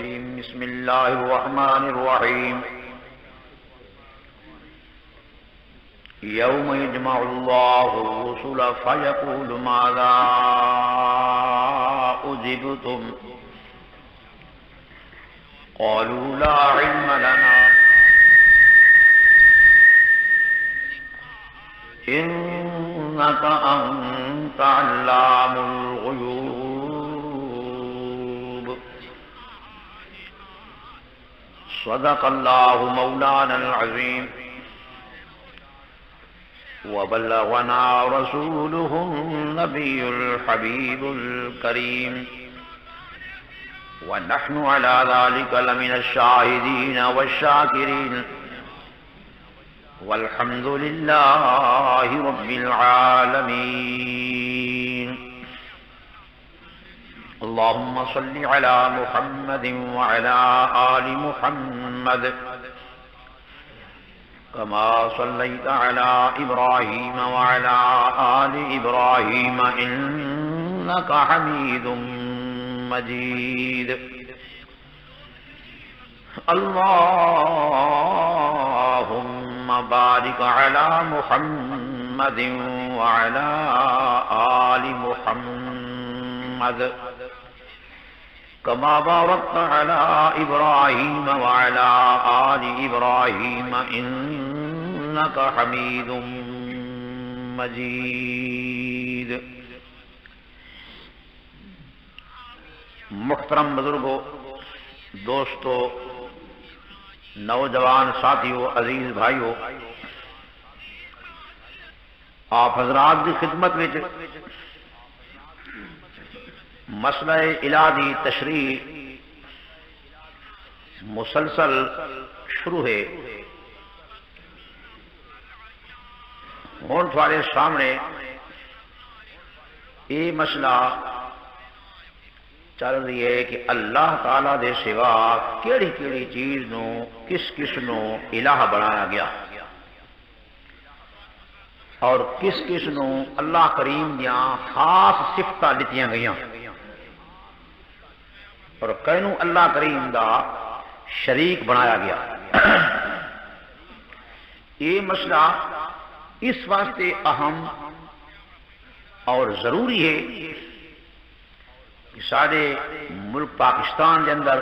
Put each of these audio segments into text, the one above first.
بسم الله الرحمن الرحيم يوم يجمع الله الرسل فيقول ماذا أجبتم قالوا لا علم لنا إنك أنت علام الغيوب صدق الله مولانا العظيم وبلغنا رسوله النبي الحبيب الكريم ونحن على ذلك لمن الشاهدين والشاكرين والحمد لله رب العالمين اللهم صل على محمد وعلى آل محمد كما صليت على إبراهيم وعلى آل إبراهيم إنك حميد مجيد اللهم بارك على محمد وعلى آل محمد كما باركت على إبراهيم وعلى آل إبراهيم إنك حميد مجيد محترم بزرگوں، دوستو، نوجوان ساتھیو، عزیز بھائیو، آپ حضرات کی خدمت میں مسئلہ الہی تشریح مسلسل شروع ہے۔ ہون تھوڑے سامنے یہ مسئلہ چل رہی ہے کہ اللہ تعالیٰ دے سوا کیڑی کیڑی چیز نو کس کس نو الہ بنایا گیا اور کس کس نو اللہ کریم دیاں خاص صفتاں دتیاں گئیاں اور کینوں اللہ کریم دا شریک بنایا گیا۔ یہ مسئلہ اس واسطے اہم اور ضروری ہے کہ سارے ملک پاکستان کے اندر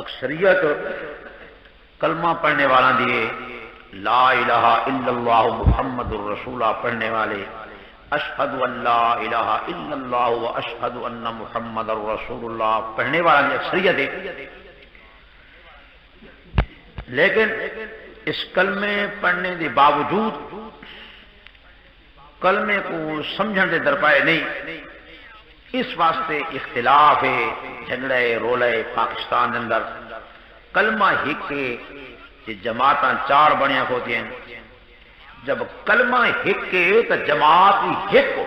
اکثریت کلمہ پڑھنے والا دیے، لا الہ الا اللہ محمد الرسول پڑھنے والے، اشہد ان لا الہ الا اللہ و اشہد ان محمد الرسول اللہ پڑھنے والا دی اکثریت ہے، لیکن اس کلمے پڑھنے کے باوجود کلمے کو سمجھن دے درپائے نہیں، اس واسطے اختلاف ہے، جھگڑے رولے پاکستان کے اندر۔ کلمہ ہک کے جماعتاں چار بنیا ہوتی ہیں، جب کلمہ ہک کے تو جماعت ہی ہک ہو،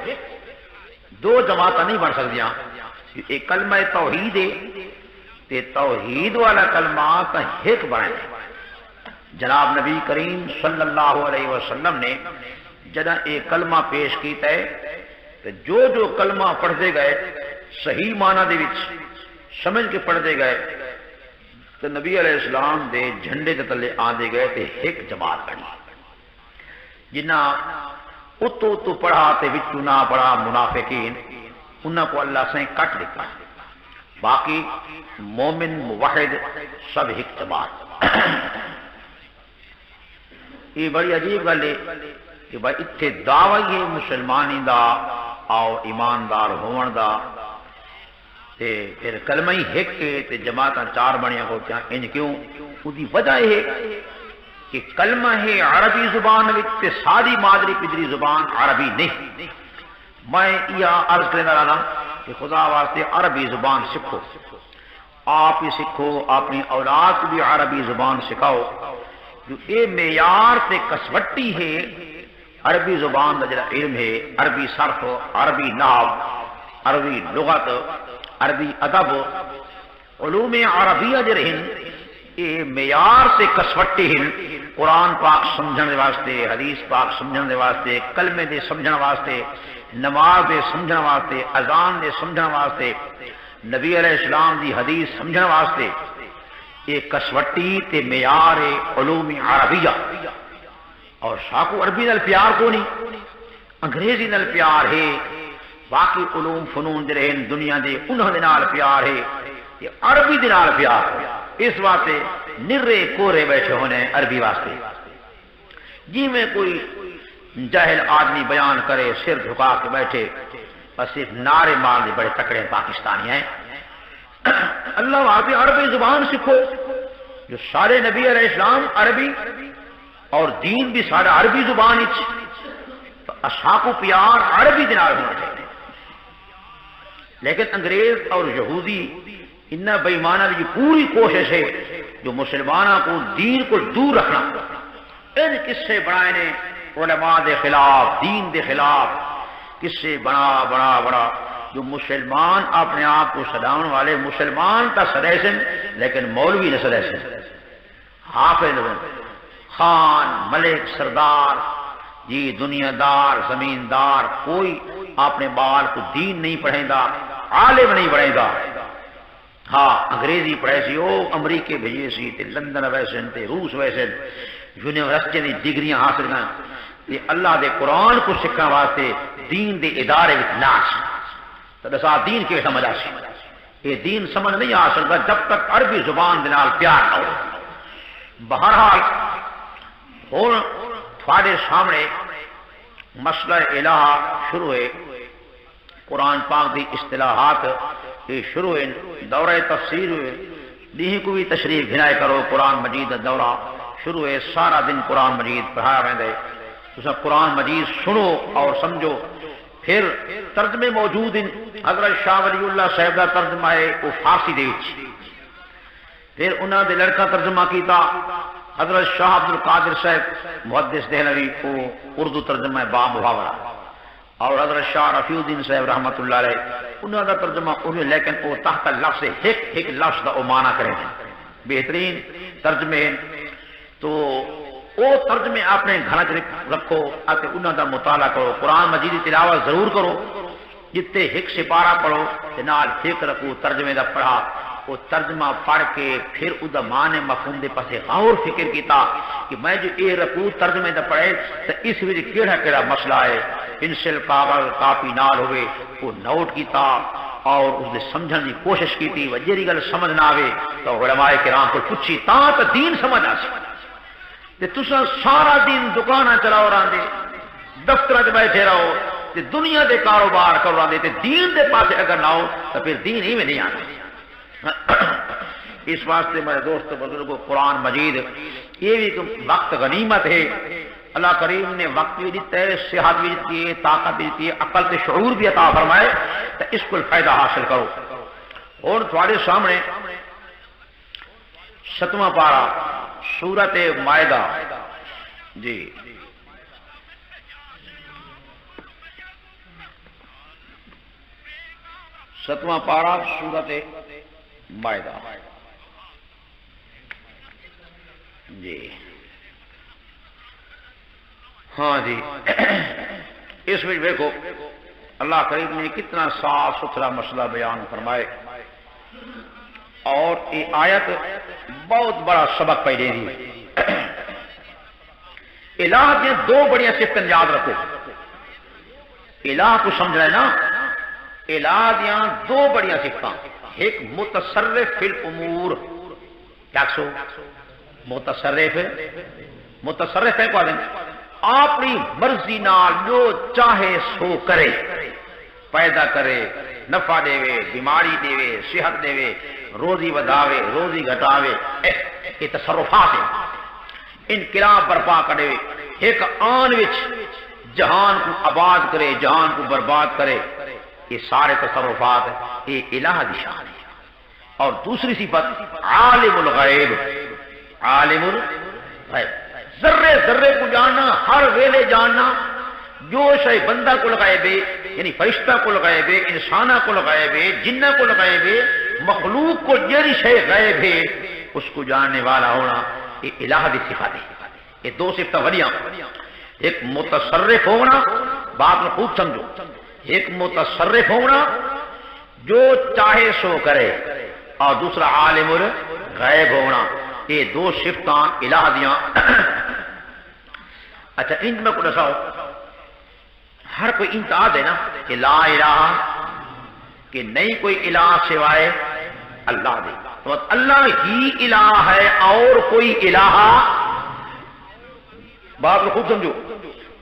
دو جماعتاں نہیں بن سکتیاں۔ ایک کلمہ توحید ہے تے توحید والا کلمہ تو ہک بنے۔ جناب نبی کریم صلی اللہ علیہ وسلم نے جدہ ایک کلمہ پیش کیتا ہے کہ جو جو کلمہ پڑھتے گئے صحیح معنی دے وچ سمجھ کے پڑھتے گئے تو نبی علیہ السلام دے جھنڈے کے تلے آندے گئے تے ایک جماعت بنی۔ جنہ اتو اتو پڑھا تے وچو نہ پڑھا منافقین، انہاں کو اللہ سے کٹ لکھا، باقی مومن موحد سب ایک جماعت۔ یہ بڑی عجیب گل ہے کہ بھائی اتنے دعوی ہے مسلمانی دا اور ایماندار ہون دا، تے پھر کلمہ ہی ہک کے تے جماعتاں چار بنیا ہوتی ہیں، انج کیوں؟ اس کی وجہ ہے کہ کلمہ ہے عربی زبان وچ تے ساری مادری پدری زبان عربی نہیں۔ میں یہ عرض کرنا رہا کہ خدا واسطے عربی زبان سکھو، آپ ہی سکھو، اپنی اولاد کو بھی عربی زبان سکھاؤ، جو اے معیار تے کسوٹی ہے عربی زبان کا جڑا علم ہے، عربی صرف، عربی نحو، عربی لغت، عربی ادب، علوم عربیہ جڑے ہیں یہ معیار سے کسوٹی ہن قرآن پاک سمجھنے واسطے، حدیث پاک سمجھنے واسطے، کلمے دے سمجھنے واسطے، نماز دے سمجھنے واسطے، اذان دے سمجھنے واسطے، نبی علیہ السلام دی حدیث سمجھنے واسطے یہ کسوٹی تے معیار علوم عربیہ. اور ساکو عربی نال پیار کو نہیں، انگریزی نال پیار ہے، باقی علوم فنون جڑے ہیں دنیا دے انہاں دے نال پیار ہے، یہ عربی دے نال پیار ہے. اس واسطے نرے کورے بیٹھے ہونے عربی واسطے. جی میں کوئی جاہل آدمی بیان کرے سر جھکا کے بیٹھے بس صرف نعرے مار دے بڑے تکڑے پاکستانی ہیں. اللہ واسطے عربی زبان سیکھو. جو سارے نبی علیہ السلام عربی اور دین بھی سارا عربی زبان تو اشاکو پیار عربی دے نال ہونا چاہیے. لیکن انگریز اور یہودی انہا بےمانہ کی پوری کوشش ہے جو مسلمانوں کو دین کو دور رکھنا. ان قصے بنائے نے علماء دے خلاف، دین دے خلاف قصے بڑا جو مسلمان اپنے آپ کو صداون والے مسلمان تا سدیسن لیکن مولوی نہ سدیسن. حافظ خان ملک سردار جی دنیا دار زمیندار کوئی اپنے بال کو دین نہیں پڑھیں گا، عالم نہیں پڑھیں گا. ہاں انگریزی پڑھے سی، وہ امریکے بھیجے سی تے لندن ویسن تے روس ویسن یونیورسٹی دی ڈگریاں حاصل کریں. یہ اللہ دے قرآن کو سکھنے واسطے دین دے ادارے وچ لاش تو دسا دین کے سمجھ آ سی. یہ دین سمجھ نہیں آ سکتا جب تک عربی زبان دے نال پیار نہ ہو. بہرحال ہن تھوڑے سامنے مسئلہ الہ شروع ہے. قرآن پاک دی اصطلاحات یہ شروع ہے. دورہ تفسیر ہوئے دیہی کو بھی تشریف گھنائے کرو. قرآن مجید دورہ شروع ہے، سارا دن قرآن مجید پڑھایا ویندے. تسا قرآن مجید سنو اور سمجھو. پھر ترجمے موجود ہیں. حضرت شاہ ولی اللہ صاحب کا ترجمہ ہے وہ فارسی دے وچ. پھر انہاں دے لڑکا ترجمہ کیتا حضرت شاہ عبد القادر صاحب محدث دہلوی کو اردو ترجمہ با محاورہ، اور حضرت شاہ رفیع الدین صاحب رحمت اللہ علیہ انہوں کا ترجمہ انہیں لیکن وہ تحت لفظ ایک لفظ کا معنی کریں بہترین ترجمے. تو وہ ترجمے اپنے گھر رکھو اور انہوں کا مطالعہ کرو. قرآن مجید کی تلاوت ضرور کرو. جتے ایک سپارہ پڑھو نال ایک رکھو ترجمے کا پڑھا. وہ ترجمہ پڑھ کے پھر وہ معنی مفہوم دے پاسے غور فکر کیتا کہ میں جو یہ رکو ترجمے دا پڑھے تو اس وچ کیڑا مسئلہ ہے. پنسل کاغذ کاپی نال ہوئے وہ نوٹ کیتا اور اس نے سمجھنے کی کوشش کی تھی. جیڑی گل سمجھ نہ آوے تو علماء کرام کو پوچھی تا تو دین سمجھ آ سی. تے تساں سارا دن دکاناں چلاؤ راندے دفتراں تے بیٹھے رہو تے دنیا دے کاروبار کرو راندے تے دین دے پاسے اگر نہ ہو تو پھر دین ہی میں نہیں آنا. اس واسطے میرے دوست بزرگوں قرآن مجید یہ بھی وقت غنیمت ہے. اللہ کریم نے وقت بھی دیتا ہے، صحت بھی دیتی ہے، طاقت بھی دیتی ہے، عقل سے شعور بھی عطا فرمائے تو اس کو فائدہ حاصل کرو. اور تمہارے سامنے 7واں پارہ سورت مائدہ جی 7واں پارہ سورت مائدہ جی. ہاں جی اس میں دیکھو اللہ کریم نے کتنا صاف ستھرا مسئلہ بیان فرمائے اور یہ آیت بہت بڑا سبق پہ دے دی. الہ دیا دو بڑی صفتیں یاد رکھو. الہ کو سمجھ رہے نا، الہ دیا دو بڑی صفتیں، ایک متصرف فی الامور. کیا سو متصرف ہے کو آدم اپنی مرضی نال جو چاہے سو کرے، پیدا کرے، نفع دے بیماری دے صحت دے روزی وداوے روزی گھٹاوے. یہ تصرفات ہیں. انقلاب برپا کرے، ایک آن وچ جہان کو آباد کرے جہان کو برباد کرے. یہ سارے تصرفات یہ الہ دی شان ہے. اور دوسری صفت عالم الغیب. عالم الغیب ذرے ذرے کو جاننا، ہر ویلے جاننا. جو شے بندہ کو لگائے بے یعنی فرشتہ کو لگائے بے، انسانہ کو لگائے بے، جنہ کو لگائے بے، مخلوق کو جیری شے غائب ہے اس کو جاننے والا ہونا، یہ الہ دی صفات ہے۔ یہ دو صفتیں ولیاں، ایک متصرف ہونا، بات میں خوب سمجھو، ایک متصرف ہونا جو چاہے سو کرے، اور دوسرا عالم الغیب ہونا، یہ دو صفتاں الہ دیاں۔ اچھا ان میں کو دساؤ، ہر کوئی انتہا دے نا کہ لا الہ، کہ نہیں کوئی الہ سوائے اللہ دے، تو اللہ ہی الہ ہے اور کوئی الہ، بات کو خوب سمجھو،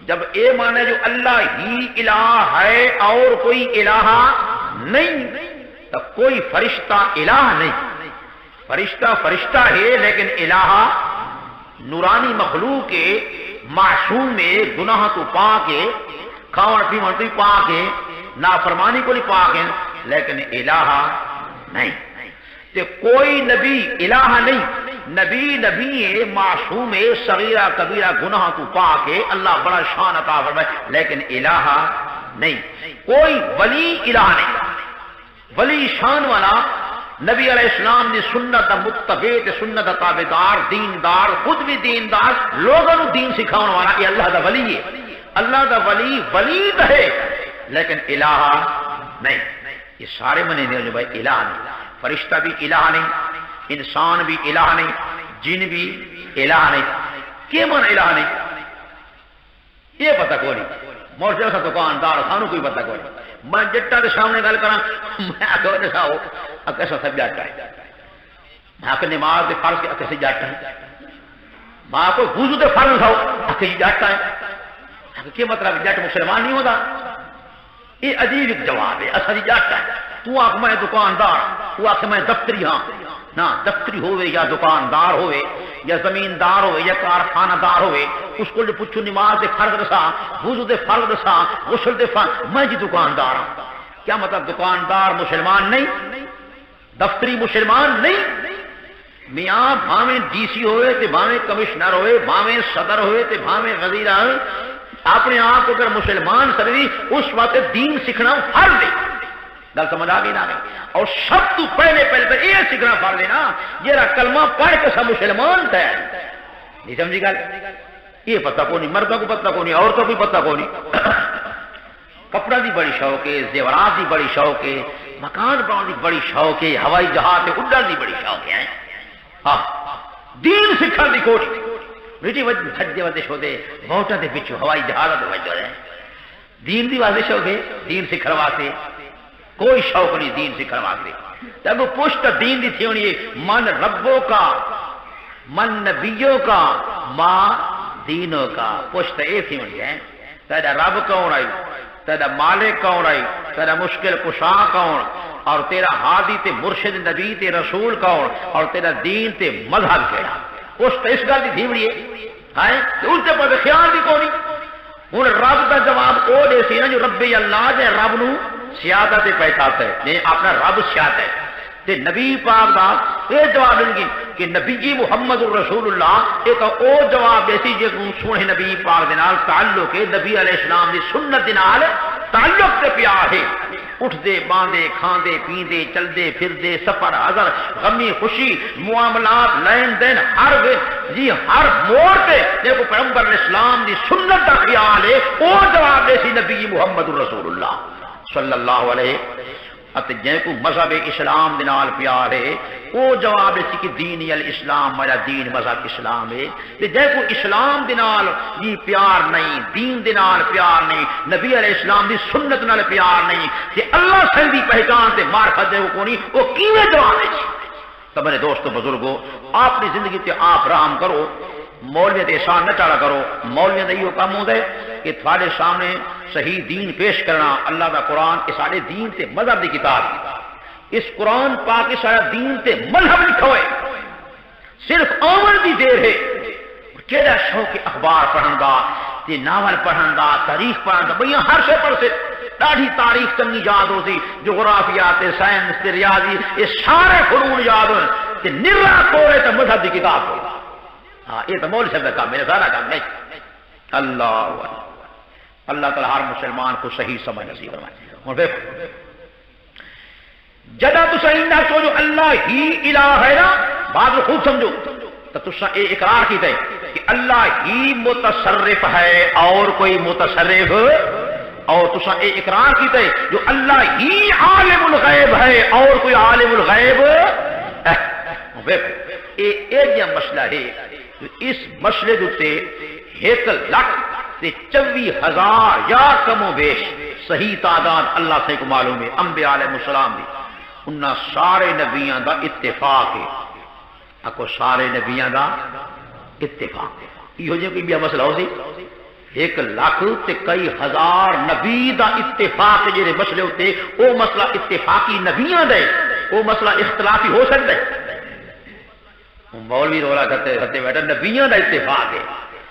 جب اے مانے جو اللہ ہی الہ ہے اور کوئی الہ نہیں، تو کوئی فرشتہ الہ نہیں، فرشتہ فرشتہ ہے لیکن الہ نورانی مخلوق ہے، معصوم ہے، گناہ تو پاک ہے، کھاون پیون تو پاک ہے، نافرمانی کو نہیں پاک ہے، لیکن الہ نہیں۔ کہ کوئی نبی الہ نہیں، نبی نبی ہے، معصوم ہے، صغیرہ کبیرہ گناہ تو پاک ہے، اللہ بڑا شان عطا فرمائے، لیکن الہ نہیں۔ کوئی ولی الہ نہیں، ولی شان والا نبی علیہ السلام نے سنت متبع، سنت تابعدار، دیندار، خود بھی دیندار، لوگوں دین سکھاؤن والا، یہ اللہ دا ولی ہے۔ اللہ دا ولی ولید ہے لیکن الہ نہیں۔ یہ سارے منے دے جو بھائی الہ نہیں، فرشتہ بھی الہ نہیں، انسان بھی الہ نہیں، جن بھی الہ نہیں۔ کیا من الہ نہیں؟ یہ پتہ کوئی نہیں، مورجہ سا دکاندار سانو کوئی پتہ کوئی نہیں۔ میں جٹا دے سامنے گل کرا، میں آگے دساؤ اکے سا سب جاتا ہے، میں آکے نماز دے فرض کے اکے سے جاتا ہے، میں آکے وضو دے فرض ساؤ اکے سے جاتا ہے۔ کیا مطلب جٹ مسلمان نہیں ہوتا؟ یہ عجیب ایک جواب ہے، اصلی جاتا ہے۔ تو آکھ میں دکاندار، تو آکھ میں دفتری، ہاں نا دفتری ہوئے یا دکاندار ہوئے یا زمیندار ہوئے یا کارخانہ دار ہوئے، اس کو جو پوچھو نماز دے فرض دسا، وضو دے فرض دسا، غسل دے فرض، میں جی دکاندار ہوں۔ کیا مطلب دکاندار مسلمان نہیں، دفتری مسلمان نہیں؟ میاں بھاویں ڈی سی ہوئے تے بھاویں کمشنر ہوئے، بھاویں صدر ہوئے تے بھاویں وزیر ہوئے، اپنے آپ کو اگر مسلمان سروی اس وقت دین سکھنا فرض ہے۔ گل سمجھ آ گئی نا؟ اور سب تو پہلے یہ سیکھنا فرض ہے نا، یہ کلمہ پڑھ کے سب مسلمان تھے، نہیں سمجھی گل؟ یہ پتہ کو نہیں، مردوں کو پتہ کو نہیں، عورتوں کو پتہ کو نہیں۔ کپڑا دی بڑی شوق ہے، زیورات دی بڑی شوق ہے، مکان بنانے دی بڑی شوق ہے، ہوائی جہاز تے اڈن دی بڑی شوق ہے، ہاں دین سکھن دی کوئی بیٹی بھجے ودش ہوتے موٹا دے پچھو ہوائی جہاز تے بھج رہے ہیں، دین دی واضح شوق ہے، دین سکھن واسطے کوئی شوق نہیں، دین سکھن واسطے جب پشت دین دی تھی ہونی ہے، من ربوں کا، من نبیوں کا، ماں دینوں کا، پشت اے تھی ہونی ہے۔ تیرا رب کون آئی، تیرا مالک کون آئی، تیرا مشکل کشا کون، اور تیرا ہادی تے مرشد نبی تے رسول کون، اور تیرا دین تے مذہب کیڑا، پشت اس گل دی تھی ہونی ہے۔ ان سے پر خیال بھی کونی۔ ہوں رب کا جواب او دے سی نا جو رب اللہ جے رب نو سیادت پہچاتا ہے، نہیں اپنا رب سیادت ہے، تے نبی پاک دا یہ جواب دیں گی کہ نبی جی محمد رسول اللہ ایک او جواب دے سی جے سونے نبی پاک دے نال تعلق ہے، نبی علیہ السلام دی سنت دے نال تعلق تے پیار ہے، اٹھ دے باندے کھاندے پیندے چلدے پھردے سفر حضر غمی خوشی معاملات لین دین ہر جی ہر موڑ پہ دیکھو پیغمبر اسلام دی سنت دا خیال ہے، او جواب دے سی نبی محمد رسول اللہ صلی اللہ علیہ اتے جن کو مذہب اسلام دنال پیار ہے وہ جواب اسی کہ دین الاسلام، میرا دین مذہب اسلام ہے، تے جن کو اسلام دنال یہ پیار نہیں، دین دنال پیار نہیں، نبی علیہ السلام دی سنت نال پیار نہیں، تے اللہ سے دی پہچان تے معرفت دے کو نہیں، وہ کیویں جواب ہے؟ تو میرے دوستو بزرگو، اپنی زندگی تے آپ رحم کرو، مولوی تے احسان نہ چاڑا کرو، مولوی دا یہ کام ہوندا ہے کہ تھوڑے سامنے صحیح دین پیش کرنا، اللہ دا قرآن اس سارے دین تے مذہب دی کتاب، اس قرآن پاک اس سارا دین تے مذہب لکھا ہوئے، صرف آمن دی دیر ہے، کیڑا شوق اخبار پڑھن دا تے ناول پڑھن دا، تاریخ پڑھن دا، بھئی ہر شے پڑھ سے ڈاڑھی تاریخ چنگی یاد ہو سی، جغرافیات سائنس تے ریاضی یہ سارے فنون یاد ہوئے تے نرا کولے تے مذہب دی کتاب ہوئے۔ ہاں یہ تو مولوی صاحب کا کام، میرا سارا کام نہیں۔ اللہ تعالی ہر مسلمان کو صحیح سمجھ نصیب فرمائے۔ اور دیکھو جدا تو صحیح نہ سو جو اللہ ہی الہ ہے نا، بات کو خوب سمجھو تو تسا اے اقرار کیتے کہ اللہ ہی متصرف ہے اور کوئی متصرف، اور تسا اے اقرار کیتے جو اللہ ہی عالم الغیب ہے اور کوئی عالم الغیب اے جا مسئلہ ہے۔ اس مسئلے دوتے 1,24,000 یا کم و بیش صحیح تعداد اللہ سے کو معلوم ہے انبیاء علیہ السلام دی، انہاں سارے نبیاں دا اتفاق ہے، اکو سارے نبیاں دا اتفاق ہے۔ یہ جو کوئی بھی مسئلہ ہو سی 1,00,000 تے کئی ہزار نبی دا اتفاق جڑے مسئلے ہوتے وہ مسئلہ اتفاقی نبیاں دے، وہ مسئلہ اختلافی ہو سکتا ہے۔ مولوی رولا کرتے بیٹھا نبیاں دا اتفاق ہے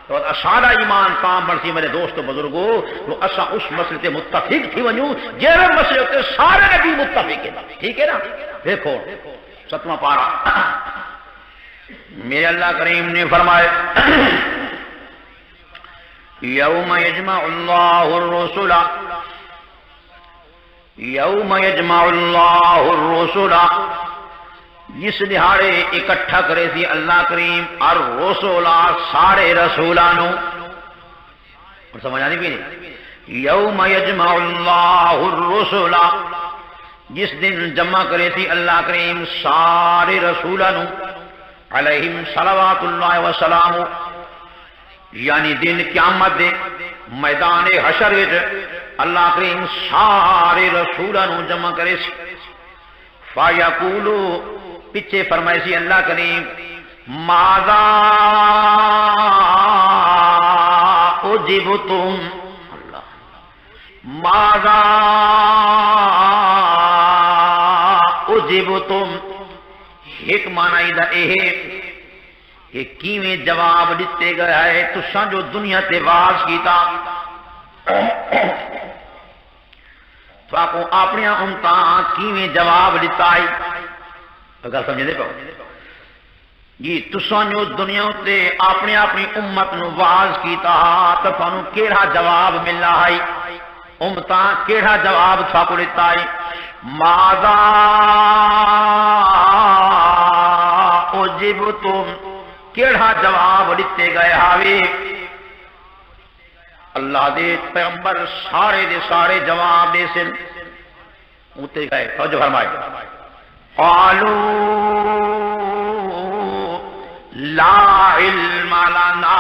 تو سارا ایمان کام بنسی میرے دوست بزرگوں تو اسا اس مسئلے تے متفق تھی ونجو جہاں مسئلے ہوتے سارے نبی متفق ہیں، ٹھیک ہے نا۔ دیکھو 7واں پارہ میرے اللہ کریم نے فرمائے یوم یجمع اللہ الرسل، یوم یجمع اللہ الرسل، جس دہاڑے اکٹھا کرے سی اللہ کریم الرسول سارے رسولانو، اور سمجھ آنی بھی نہیں، یوم یجمع اللہ الرسل، جس دن جمع کرے سی اللہ کریم سارے رسولانو علیہم صلوات اللہ وسلام، یعنی دن قیامت دے میدان حشر وچ اللہ کریم سارے رسولانو جمع کرے سی، فیقولو پیچھے فرمائے سی اللہ کریم ماذا اجبتم، اللہ ماذا اجبتم، ایک معنی دا اے کہ کیویں جواب دیتے گیا ہے تساں جو دنیا تے واز کیتا تو آپ اپنی امتاں کیویں جواب دیتا ہے، گل سمجھے دے پاؤ جی تساں جو دنیا تے اپنی اپنی امت نو واز کیتا تو تانوں کیڑا جواب ملنا ہے، امتاں کیڑا جواب تھاکو دیتا ہے، ماذا اجبتم، کیڑا جواب دیتے گئے ہاوے، اللہ دے پیغمبر سارے دے سارے جواب دے سن ہوتے گئے، توجہ فرمائے قالوا لا علم لنا،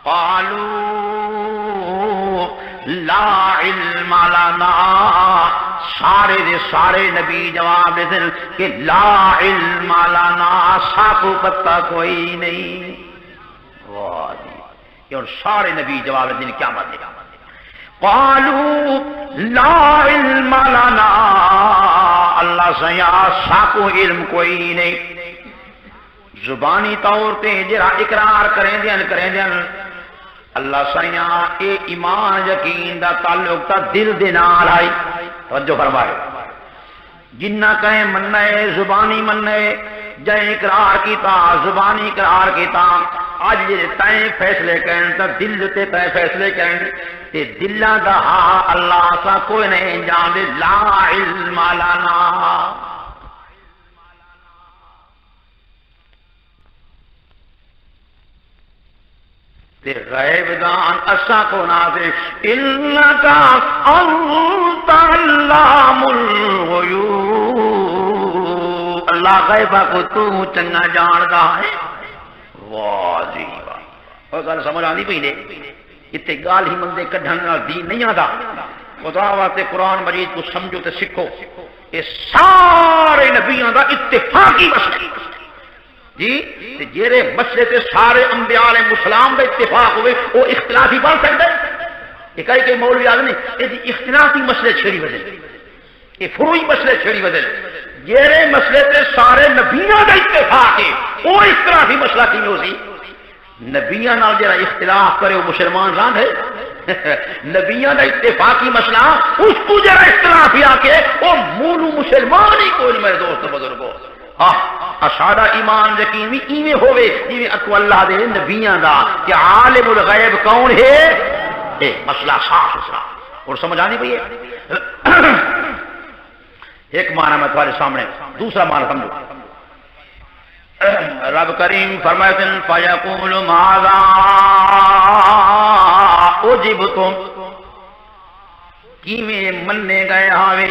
قالوا لا علم لنا، سارے دے سارے نبی جواب دے سن کہ لا علم لنا، ساکو پتہ کوئی نہیں، واہ جی اور سارے نبی جواب دے کیا بات ہے، قالوا لا علم لنا، اللہ سیا ساکو علم کوئی نہیں، زبانی طور پہ جرا اقرار کریں دیں اللہ سیا اے ایمان یقین دا تعلق تا دل دے نال آئی، توجہ فرمائے جنہ کہیں مننے زبانی مننے جائیں اقرار کیتا زبانی اقرار کیتا، آج جی تائیں فیصلے کہیں تا دل تے تائیں فیصلے کہیں تے دلہ دا اللہ سا کوئی نہیں جان دے، لا علم لنا، تے غیب دان اسا کو نہ دے، انکا انت علام الغیوب، اللہ غیبہ کو تو چنگا جاندا ہے، واہ جی واہ، اور گل سمجھ آندی پئی نے، اتنے گال ہی مندے کڈھن نال دین نہیں آندا، خدا واسطے قرآن مجید کو سمجھو تے سکھو، یہ سارے نبیوں دا اتفاقی مسئلہ جی، جیرے مسئلے تے سارے انبیاء علیہ السلام دا اتفاق ہوئے وہ اختلافی بن سکتا ہے، یہ کئی مولوی آدمی یہ اختلافی مسئلے چھڑی بدل، یہ فروعی مسئلے چھڑی بدل، جیرے مسئلے تے سارے نبیوں دا اتفاق ہے وہ اختلافی مسئلہ کی ہو سی، نبیوں نال جڑا اختلاف کرے وہ مسلمان راند ہے، نبیوں دا اتفاقی مسئلہ اس کو جڑا اختلافی آ کے وہ مولو مسلمان ہی کوئی میرے دوست بزرگو، سارا ایمان یقین بھی ایویں ہوئے جی اکو اللہ دے نبیاں دا کہ عالم الغیب کون ہے، اے مسئلہ صاف ستھرا اور سمجھ آنی پئی ہے، ایک معنی میں تمہارے سامنے، دوسرا معنی سمجھو۔ رب کریم فرماتے ہیں فَيَقُولُ مَاذَا أُجِبْتُمْ، کیویں مننے گئے ہاوے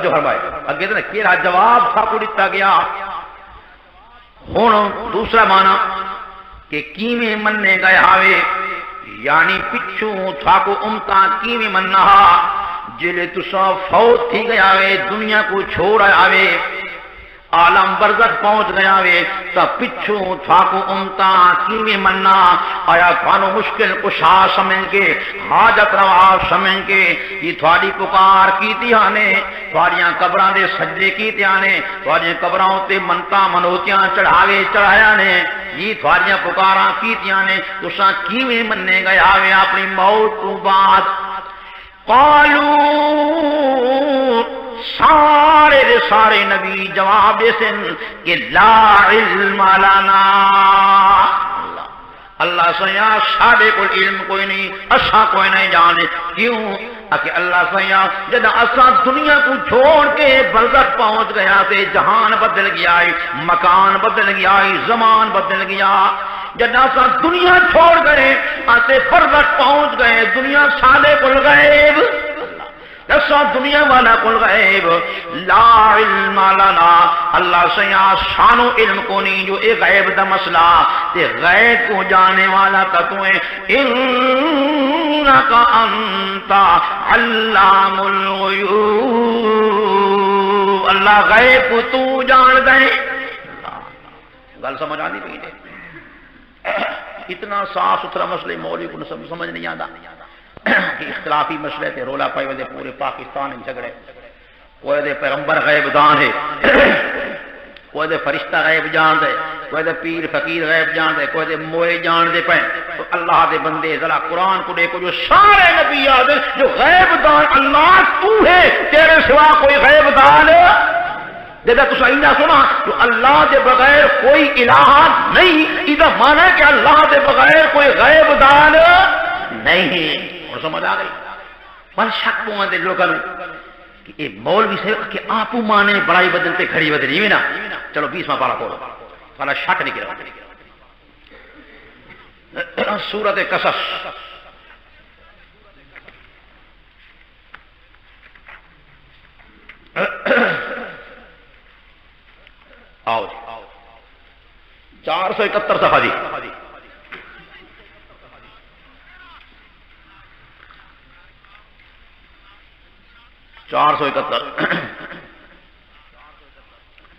جو فرمائے اگے تے کیڑا جواب ساکو دتا گیا۔ ہن دوسرا معنی کہ کیویں مننے گئے ہاوے، یعنی پچھوں تھاکو امتا کیویں مننا جلے تساں فوت تھی گیا وے، دنیا کو چھوڑ آوے، عالم برزخ پہنچ گیا وے، تا پچھوں تھاکو امتا کیویں مننا، آیا تھانو مشکل کشا سمجھ کے، حاجت روا سمجھ کے یہ تھوڑی پکار کیتی آنے، تھوڑیاں قبراں دے سجدے کیتے آنے، تھوڑیاں قبراں تے منتا منوتیاں چڑھاوے چڑھایا نے، یہ تھوڑیاں پکاراں کیتیاں نے، تساں کیویں مننے گئے آوے اپنی موت تو بعد؟ قالوا، سارے دے سارے نبی جواب دے سن کہ لا علم لنا، اللہ سیا ساڈے کو علم کوئی نہیں، اساں کوئی نہیں جانے۔ کیوں کہ اللہ سیا جب اساں دنیا کو چھوڑ کے برزخ پہنچ گیا تے جہان بدل گیا، مکان بدل گیا، زمان بدل گیا۔ جب اساں دنیا چھوڑ گئے تے برزخ پہنچ گئے، دنیا سالے کل غیب، دسا دنیا والا کل غیب، لا علم لنا، اللہ سیا شانو علم کو نہیں جو اے غیب دا مسئلہ تے غیب کو جانے والا تتویں، انکا انتا علام الغیوب، اللہ غیب کو تو جان دے۔ گل سمجھ آنی پئی ہے؟ اتنا صاف ستھرا مسئلہ مولوی کو سمجھ نہیں آتا کہ اختلافی مسئلے تے رولا پائے ودے پورے پاکستان میں جھگڑے، کوئی دے پیغمبر غیب دان ہے، کوئی دے فرشتہ غیب جان دے، کوئی دے پیر فقیر غیب جان دے، کوئی دے موئے جان دے پہ، تو اللہ دے بندے ذرا قرآن کو دیکھو جو سارے نبی آدھے جو غیب دان اللہ تو ہے، تیرے سوا کوئی غیب دان جیسا تو سائنہ سنا تو اللہ دے بغیر کوئی الہ نہیں، ادھا مانا ہے کہ اللہ دے بغیر کوئی غیب دان نہیں۔ اور سمجھ آ گئی؟ پر شک پوہاں دے لوگاں کہ اے مولوی سے کہ آپو مانے بڑائی بدلتے کھڑی بدلی میں نا، چلو 20واں پارا پڑھو، پہلا شک نہیں کرا۔ سورۃ قصص آؤ 471 صفحہ جی، 471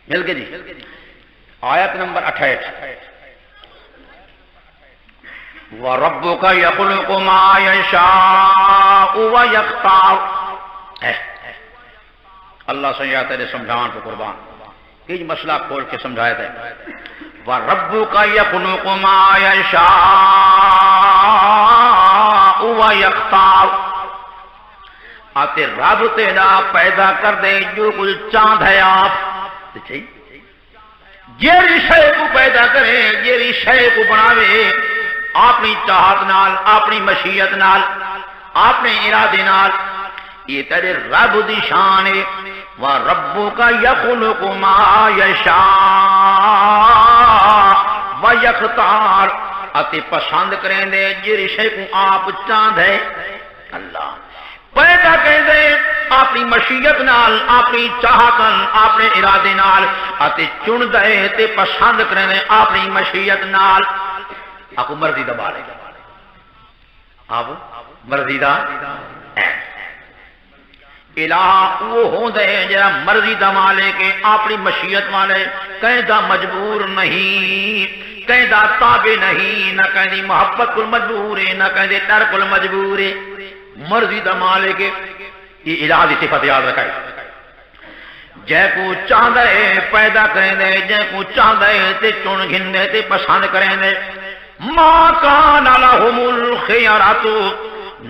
مل گئے جی۔ آیت نمبر 68، وَرَبُّكَ يَخْلُقُ مَا يَشَاءُ وَيَخْتَارُ، اللہ سیاح تیرے سمجھان کو قربان، یہ مسئلہ کھول کے سمجھایا تھا۔ وَرَبُّكَ يَخْلُقُ مَا يَشَاءُ وَيَخْتَارُ، آتے رب تیرا پیدا کر دے جو کچھ چاند ہے آپ، جیری شے کو پیدا کرے، جیری شے کو بناوے اپنی چاہت نال، اپنی مشیت نال، اپنے ارادے نال، یہ تیرے رب دی شان ہے۔ وَرَبُّكَ يَخْلُقُ مَا يَشَاءُ وَيَخْتَارُ، آتے پسند کریں دے جیری شے کو آپ چاند ہے، اللہ پیدا کر دے اپنی مشیت نال، اپنی چاہت نال، اپنے ارادے نال، اتے چن دے تے پسند کرنے اپنی مشیت نال، آپ مرضی دا مالک، آپ مرضی دا الہ وہ ہوں دے جرا مرضی دا مالک اپنی مشیت والے، کہیں دا مجبور نہیں، کہیں دا تابع نہیں، نہ کہیں دی محبت کل مجبور ہے، نہ کہیں دی ترک کل مجبور ہے، مرضی دا مالک یہ الہ دی صفت یاد رکھائے۔ جے کو چاہدہ ہے پیدا کریں دے، جے کو چاہدہ ہے تے چن گھن دے تے پسند کریں دے۔ ما کان لہم الخیارات،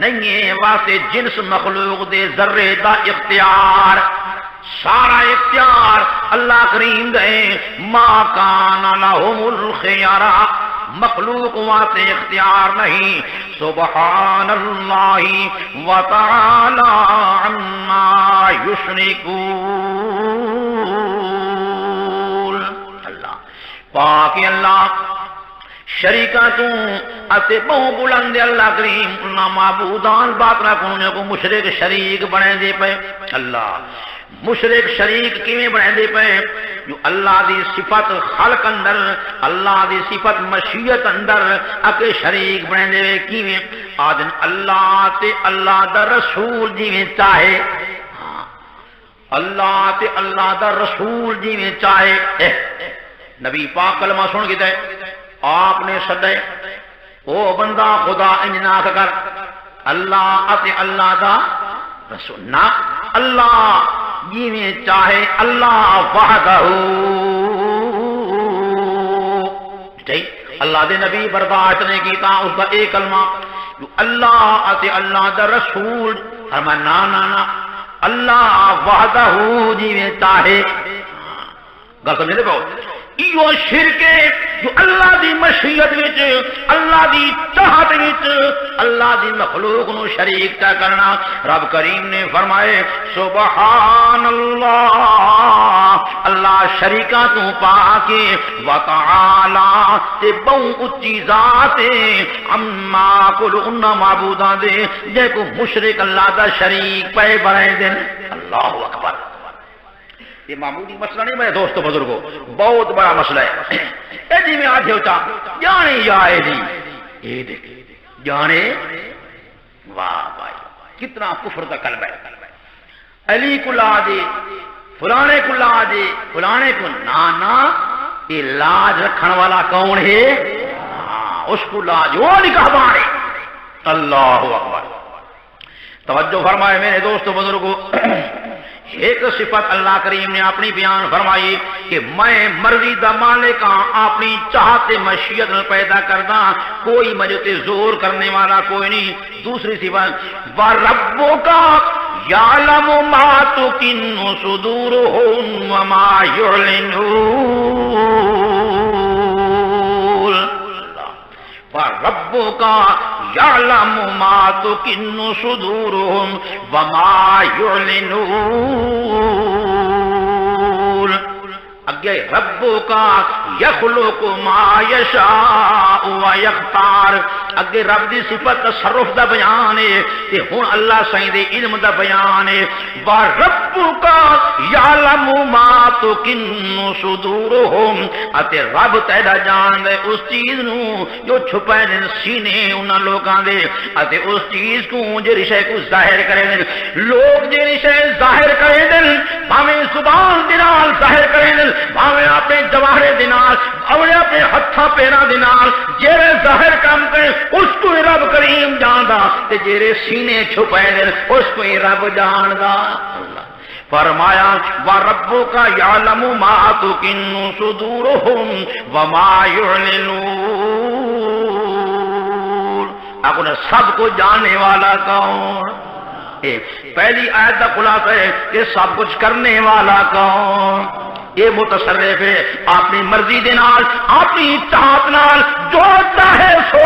نہیں ہے واسطے جنس مخلوق دے ذرے دا اختیار، سارا اختیار اللہ کریم دے۔ ما کان لہم الخیارات، مخلوق واسطے اختیار نہیں. سبحان اللہ و تعالی عما یشرکون. اللہ پاک اللہ شریکاں تو اتے بہو بلند اللہ کریم اللہ معبودان بات رکھنے کو مشرک شریک بنے دے پے. اللہ مشرک شریک کیویں بنے دے پے جو اللہ دی صفت خلق اندر اللہ دی صفت مشیت اندر اکے شریک بنے دے کیویں آدن اللہ تے اللہ دا رسول جیویں چاہے اللہ تے اللہ دا رسول جیویں چاہے. نبی پاک کلمہ سن کے تے آپ نے سدے او بندہ خدا انجنا کر اللہ تے اللہ دا رسول نہ اللہ جیویں چاہے اللہ وحدہ. اللہ دے نبی برداشت نے کیتا اس کا ایک کلمہ جو اللہ تے اللہ دا رسول فرمایا نا نا نا اللہ وحدہ جیویں چاہے. گل سمجھے پاؤ ایو شرک جو اللہ دی مشیت وچ اللہ دی چاہت وچ اللہ دی مخلوق نو شریک تا کرنا. رب کریم نے فرمائے سبحان اللہ اللہ شریکاں تو پاک و تعالی تے بہو اچھی ذات اما کل ان معبوداں دے جے کو مشرک اللہ دا شریک پے بنائے دین. اللہ اکبر. یہ معمولی مسئلہ نہیں میرے دوستو بزرگوں بہت بڑا مسئلہ ہے. اے جی میں آج ہوتا جانے یا اے جی اے دیکھ جانے واہ بھائی کتنا کفر دا قلب ہے. علی کو لا دے فلانے کو لا دے فلانے کو نانا یہ لاج رکھنے والا کون ہے اس کو لاج وہ نکاح بانے. اللہ اکبر. توجہ فرمائے میرے دوستو بزرگوں ایک صفت اللہ کریم نے اپنی بیان فرمائی کہ میں مرضی دا مالک ہاں اپنی چاہت مشیت پیدا کرنا کوئی مجھے تے زور کرنے والا کوئی نہیں. دوسری صفت وَرَبُّكَ يَعْلَمُ مَا تُكِنُّ صُدُورُهُمْ وَمَا يُعْلِنُونَ. وَرَبُّكَ يَعْلَمُ مَا تُكِنُّ صُدُورُهُمْ وَمَا يُعْلِنُونَ. اگے ربک یخلق ما یشاء و یختار. اگے رب دی صفت تصرف دا بیان ہے تے ہن اللہ سائیں دے علم دا بیان ہے. وَرَبُّكَ یعلم ما تُكِنُّ صُدُورُهُمْ. اتے رب تیرا جان دے اس چیز نو جو چھپائے دے سینے انہاں لوکاں دے اتے اس چیز کو جڑی شے کو ظاہر کرے دے. لوگ جڑی شے ظاہر کرے دے بھاویں زبان دے نال ظاہر کرے دے بھاویں اپنے جواہر دے نال اپنے ہتھاں پیراں دے نال جڑے ظاہر کام کرے اس کو رب کریم جاندا تے جڑے سینے چھپائے دے اس کو رب جاندا. فرمایا وَرَبُّكَ يَعْلَمُ مَا تُكِنُّ صُدُورُهُمْ وَمَا يُعْلِنُونَ. آپ نے سب کو جاننے والا کون؟ پہلی آیت کا خلاصہ ہے کہ سب کچھ کرنے والا کون؟ یہ متصرف ہے اپنی مرضی دے نال اپنی چاہت نال جو چاہے سو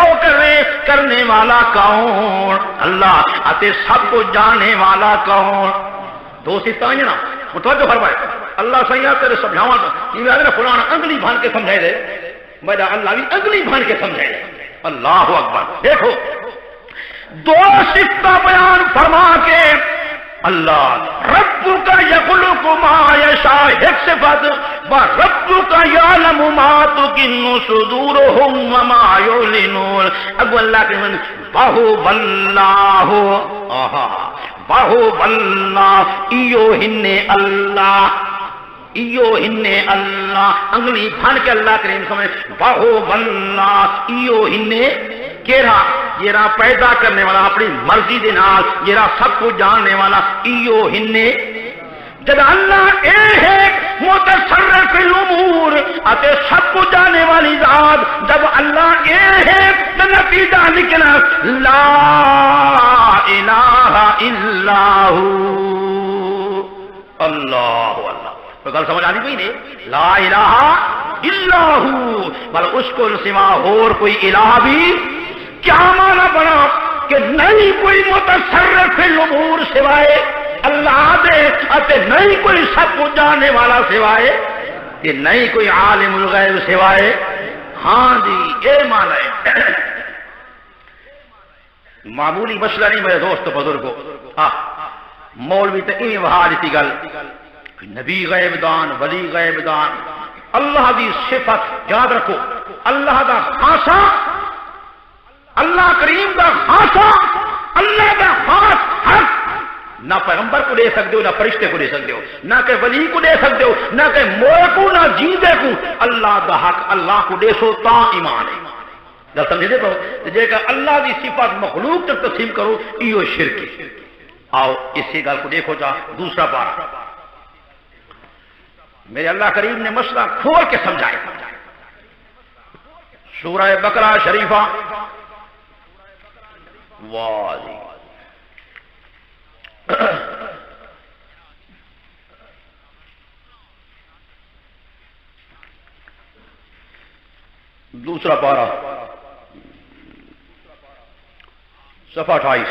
کرنے والا کون؟ اللہ. اتے سب کو جاننے والا کون؟ دو صفتاں ہیں نا متوجہ فرمائے. اللہ سیاں تیرے سمجھاواں یہ آدھے فلانا انگلی بھان کے سمجھائے دے میرا اللہ بھی انگلی بھان کے سمجھائے دے. اللہ اکبر. دیکھو دو صفتہ بیان فرما کے اللہ ربک یخلق ما یشاء ایک صفت وربک یعلم ما تکن صدورہم وما یعلنون. اب اللہ کے من باہو واللہ باہو واللہ ایو ہن اللہ ایو ہن اللہ انگلی بھان کے اللہ کریم سمجھ باہو واللہ ایو ہن کیرا جیرا پیدا کرنے والا اپنی مرضی دے نال جیرا سب کو جاننے والا ایو ہنے. جب اللہ اے ہے متصرف الامور اتے سب کو جاننے والی ذات جب اللہ اے ہے تو نتیجہ نکلا لا الہ الا ہو. اللہ اللہ تو گل سمجھ آنی کوئی نہیں. لا الہ الا ہو، بل اس کو سوا اور کوئی الہ بھی کیا مانا بنا کہ نہیں کوئی متصرف الامور سوائے اللہ دے، اتے نہیں کوئی سب کو جاننے والا سوائے، کہ نہیں کوئی عالم الغیب سوائے. ہاں جی یہ مانا ہے. معمولی مسئلہ نہیں میرے دوست بزرگوں. مولوی تو یہ وہاں دیتی گل نبی غیب دان، ولی غیب دان، اللہ دی صفت یاد رکھو. اللہ دا خاصا، اللہ کریم دا خاصا، اللہ دا خاص حق نہ پیغمبر کو دے سکتے ہو، نہ فرشتے کو دے سکتے ہو، نہ کہ ولی کو دے سکتے ہو، نہ کہ موے کو، نہ جیندے کو. اللہ دا حق اللہ کو دے سو تا ایمان ہے. گل سمجھے پو جے کہ اللہ دی صفات مخلوق تک تقسیم کرو ایو شرک ہے. آؤ اسی گل کو دیکھو جا دوسرا پارا. میرے اللہ کریم نے مسئلہ کھول کے سمجھایا. سورہ بقرہ شریفہ. واہ جی دوسرا پارا صفحہ 28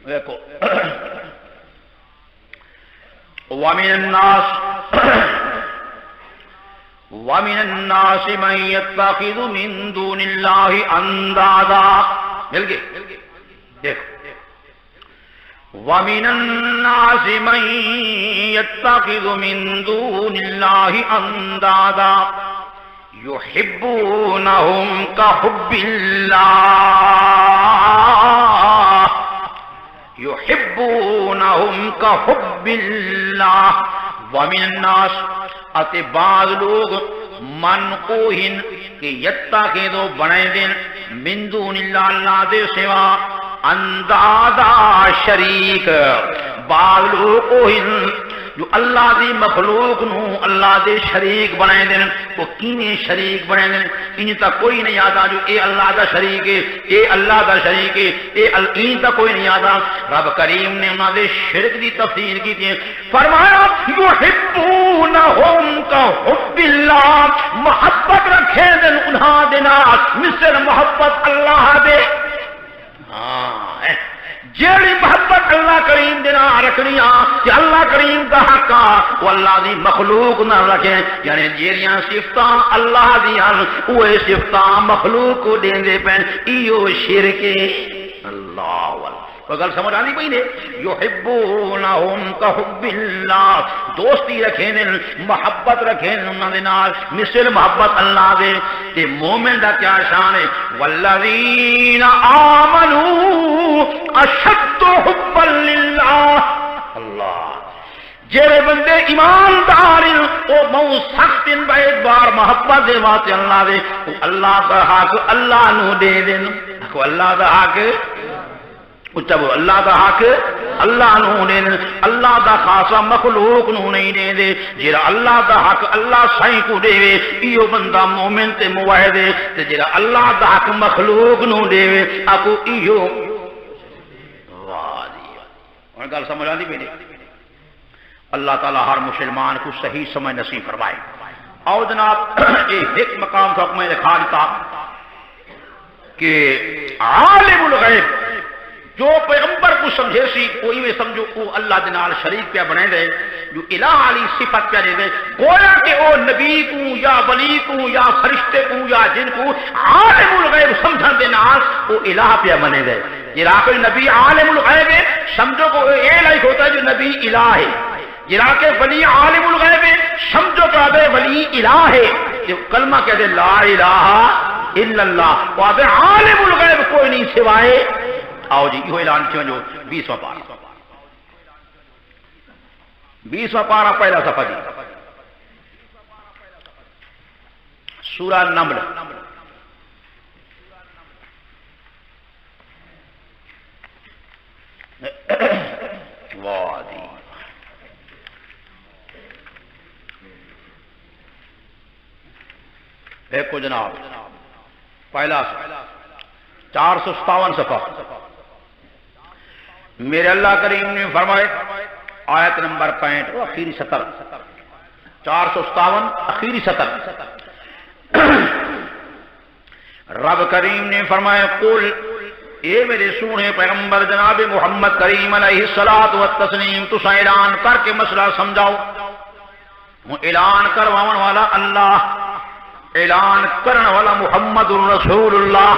دیکھو. وَمِنَ النَّاسِ مَن يَتَّخِذُ مِن دُونِ اللَّهِ أَندَادًا. مل گئے دیکھو. وَمِنَ النَّاسِ مَن يَتَّخِذُ مِن دُونِ اللَّهِ أَندَادًا يُحِبُّونَهُمْ كَحُبِّ اللَّهِ يُحِبُّونَهُمْ كَحُبِّ اللَّهِ. وَمِنَ النَّاسِ اتے بعض لوگ من کوہن کہ یتخذو بنائے دن من دون اللہ اللہ دے سوا اندادا شریک. بعض لوگ کوہن جو اللہ دی مخلوق نو اللہ دے شریک بنائے دن. وہ کینے شریک بنائے دن؟ ان تا کوئی نہیں آدھا جو اے اللہ دا شریک ہے، اے اللہ دا شریک ہے، ان تا کوئی نہیں آدھا. رب کریم نے انہاں دے شرک دی تفسیر کی تھی. فرمایا یحبونہم کحب اللہ، محبت رکھے دن انہاں دے نال مثل محبت اللہ دے. جیڑی محبت اللہ کریم دینا رکھنی کہ اللہ کریم دا حق وہ اللہ دی مخلوق نہ رکھیں. یعنی جیڑیاں صفتاں اللہ دیاں اوے صفتاں مخلوق کو دین دے پین ایو شرک. اللہ واللہ کوئی گل سمجھ آنی پئی نے. یحبونہم کحب اللہ، دوستی رکھیں دن، محبت رکھیں دن انہاں دے نال مثل محبت اللہ دے. تے مومن دا کیا شان ہے؟ والذین آمنوا اشد حبا للہ. اللہ جڑے بندے ایماندار او بہت سخت ان بعد بار محبت دے واسطے اللہ دے اللہ دا حق اللہ نو دے دین. کو اللہ دا حق اچھا وہ اللہ دا حق اللہ نو دے دے. اللہ دا خاصا مخلوق نو نہیں دے دے. جڑا اللہ دا حق اللہ سائیں کو دے وے ایو بندہ مومن تے موحد ہے. تے جڑا اللہ دا حق مخلوق نو دے وے اکو ایو. واہ جی اور گل سمجھ آندی پئی. اللہ تعالی ہر مسلمان کو صحیح سمجھ نصیب فرمائے. آؤ جناب ایک مقام تک میں نے کھا دیتا کہ عالم الغیب جو پیغمبر کو سمجھے سی کوئی میں سمجھو کو اللہ دنال شریک پہ بنے دے جو الہ علی صفت پہ دے دے گویا کہ او نبی کو یا ولی کو یا فرشتے کو یا جن کو عالم الغیب سمجھن دے نال وہ الہ پہ بنے دے. جرا کوئی نبی عالم الغیب ہے سمجھو کو اے لائک ہوتا ہے جو نبی الہ ہے. جرا کے ولی عالم الغیب ہے سمجھو کہ ابے ولی الہ ہے. جو کلمہ کہہ دے لا الہ الا اللہ وہ ابے عالم الغیب کوئی نہیں سوائے. آؤ جی یہ اعلان کیوں جو 20واں پارہ 20واں پارہ پہلا صفحہ جی سورہ نمل. واہ جی دیکھو جناب پہلا 457 صفحہ. میرے اللہ کریم نے فرمائے آیت نمبر 65 اور آخری سطر 457 آخری سطر رب کریم نے فرمایا قل اے میرے سونے پیغمبر جناب محمد کریم علیہ الصلوۃ والتسلیم تو اعلان کر کے مسئلہ سمجھاؤ. اعلان کرواون والا اللہ، اعلان کرن والا محمد رسول اللہ.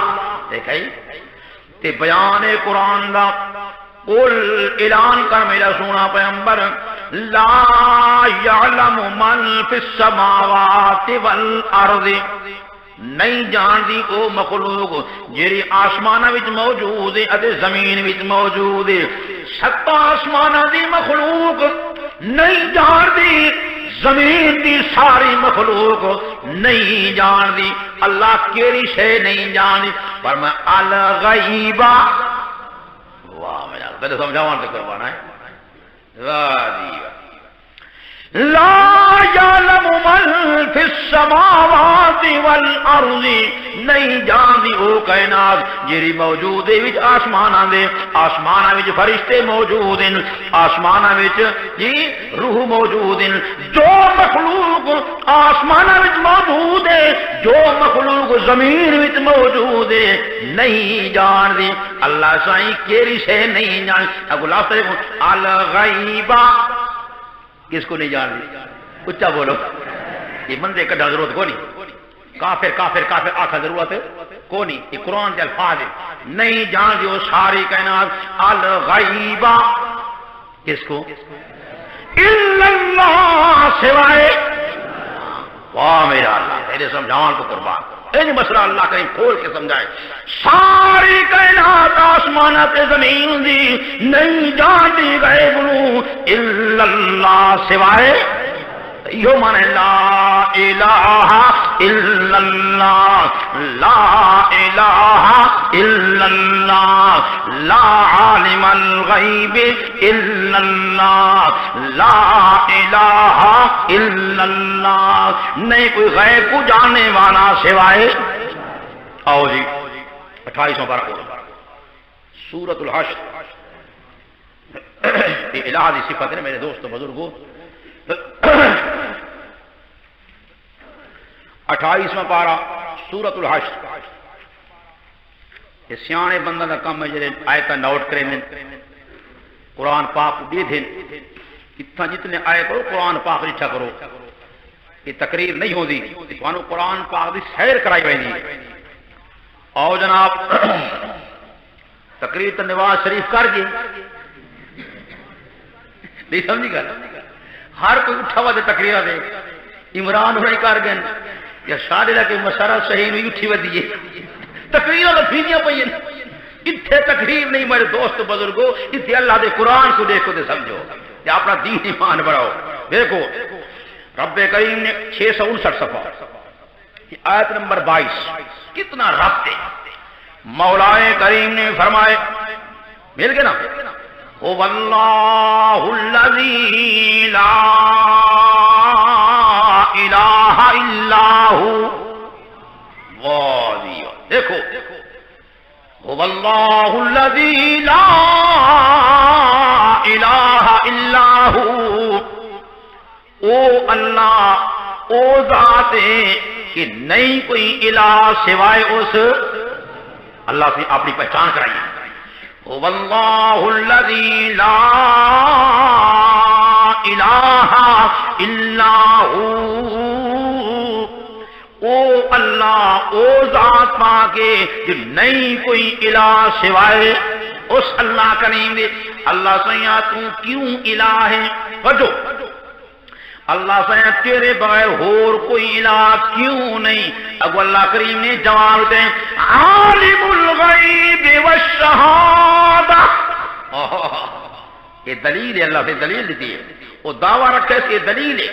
دیکھیں تے بیان قرآن دا. قل اعلان کر میرا سونا پیغمبر لا یعلم من فی السماوات والارض، نہیں جان دی او مخلوق جیری آسمانہ وچ موجود ہے اتے زمین وچ موجود ہے. ستا آسمانہ دی مخلوق نہیں جان دی، زمین دی ساری مخلوق نہیں جان دی. اللہ کیری شے نہیں جانی پر میں الغیبہ. واہ میرا پہلے سمجھاؤں تو کروانا ہے. واہ جی لا یعلم من فی السماوات والارض، نہیں جاندی او کائنات جیری موجود ہے وچ آسماناں دے. آسماناں وچ فرشتے موجود ہیں، آسماناں وچ جی روح موجود ہیں. جو مخلوق آسماناں وچ موجود ہے، جو مخلوق زمین وچ موجود ہے، نہیں جاندی. اللہ سائیں کیری شے نہیں جان. اگو لفظ الغیبہ کس کو نہیں جان دی؟ اچھا بولو. یہ بندے کڈا ضرورت کو نہیں. کافر کافر کافر آخا ضرورت کو نہیں. یہ قرآن کے الفاظ ہے. نہیں جان دی وہ ساری کائنات. الغیبہ کس کو؟ الا اللہ، سوائے. واہ میرا اللہ تیرے سمجھان کو قربان. یہ مسئلہ اللہ کریم کھول کے سمجھائے. ساری کائنات آسمانات زمین دی نہیں جانتی غیب نو الا اللہ، سوائے. یہ مانے لا الہ الا اللہ، لا الہ الا اللہ، لا عالم الغیب الا اللہ، لا الہ الا اللہ. نہیں کوئی غیب کو جاننے والا سوائے. آؤ جی 28واں پارہ سورۃ الحشر. یہ الہ دی صفت ہے میرے دوستو بزرگوں. 28واں پارہ سورۃ الحشر. یہ سیانے بندہ کا کام ہے جڑے آیت نوٹ کریں قرآن پاک دے دیں. اتنا جتنے آئے کرو قرآن پاک لکھا کرو. یہ تقریر نہیں ہوتی، تمہوں قرآن پاک دی سیر کرائی ویندی. آؤ جناب تقریر تو نواز شریف کر گئی نہیں سمجھی گا. ہر کوئی اٹھا ہوا دے تقریر دے. عمران ہوئی کر گئے یا سارے لگے مسئلہ صحیح نہیں اٹھی ودی. تقریر تو پھینیاں پہ اتنے تقریر نہیں میرے دوست بزرگوں. اتنے اللہ دے قرآن کو دیکھو دے سمجھو کہ اپنا دین ایمان بڑھاؤ. دیکھو رب کریم نے 659 صفحہ آیت نمبر 22 کتنا ربط ہے. مولا کریم نے فرمائے مل گئے نا هو اللہ الذی لا الہ الا ہو. دیکھو هو اللہ الذی لا الہ الا ہو. او اللہ او ذات ہے کہ نہیں کوئی الہ سوائے اس اللہ سے. اپنی پہچان کرائیے. هو اللہ الذی لا الہ الا ہو. او اللہ او ذات پاکے کہ نہیں کوئی الہ سوائے اس اللہ کریم دے. اللہ سیاں تو کیوں الہ ہے؟ وجو اللہ سیاں تیرے بغیر اور کوئی الہ کیوں نہیں؟ اگو اللہ کریم نے جواب دیں عالم الغیب والشہادہ. یہ دلیل ہے. اللہ سے دلیل دی ہے. وہ دعویٰ رکھے سے یہ دلیل ہے.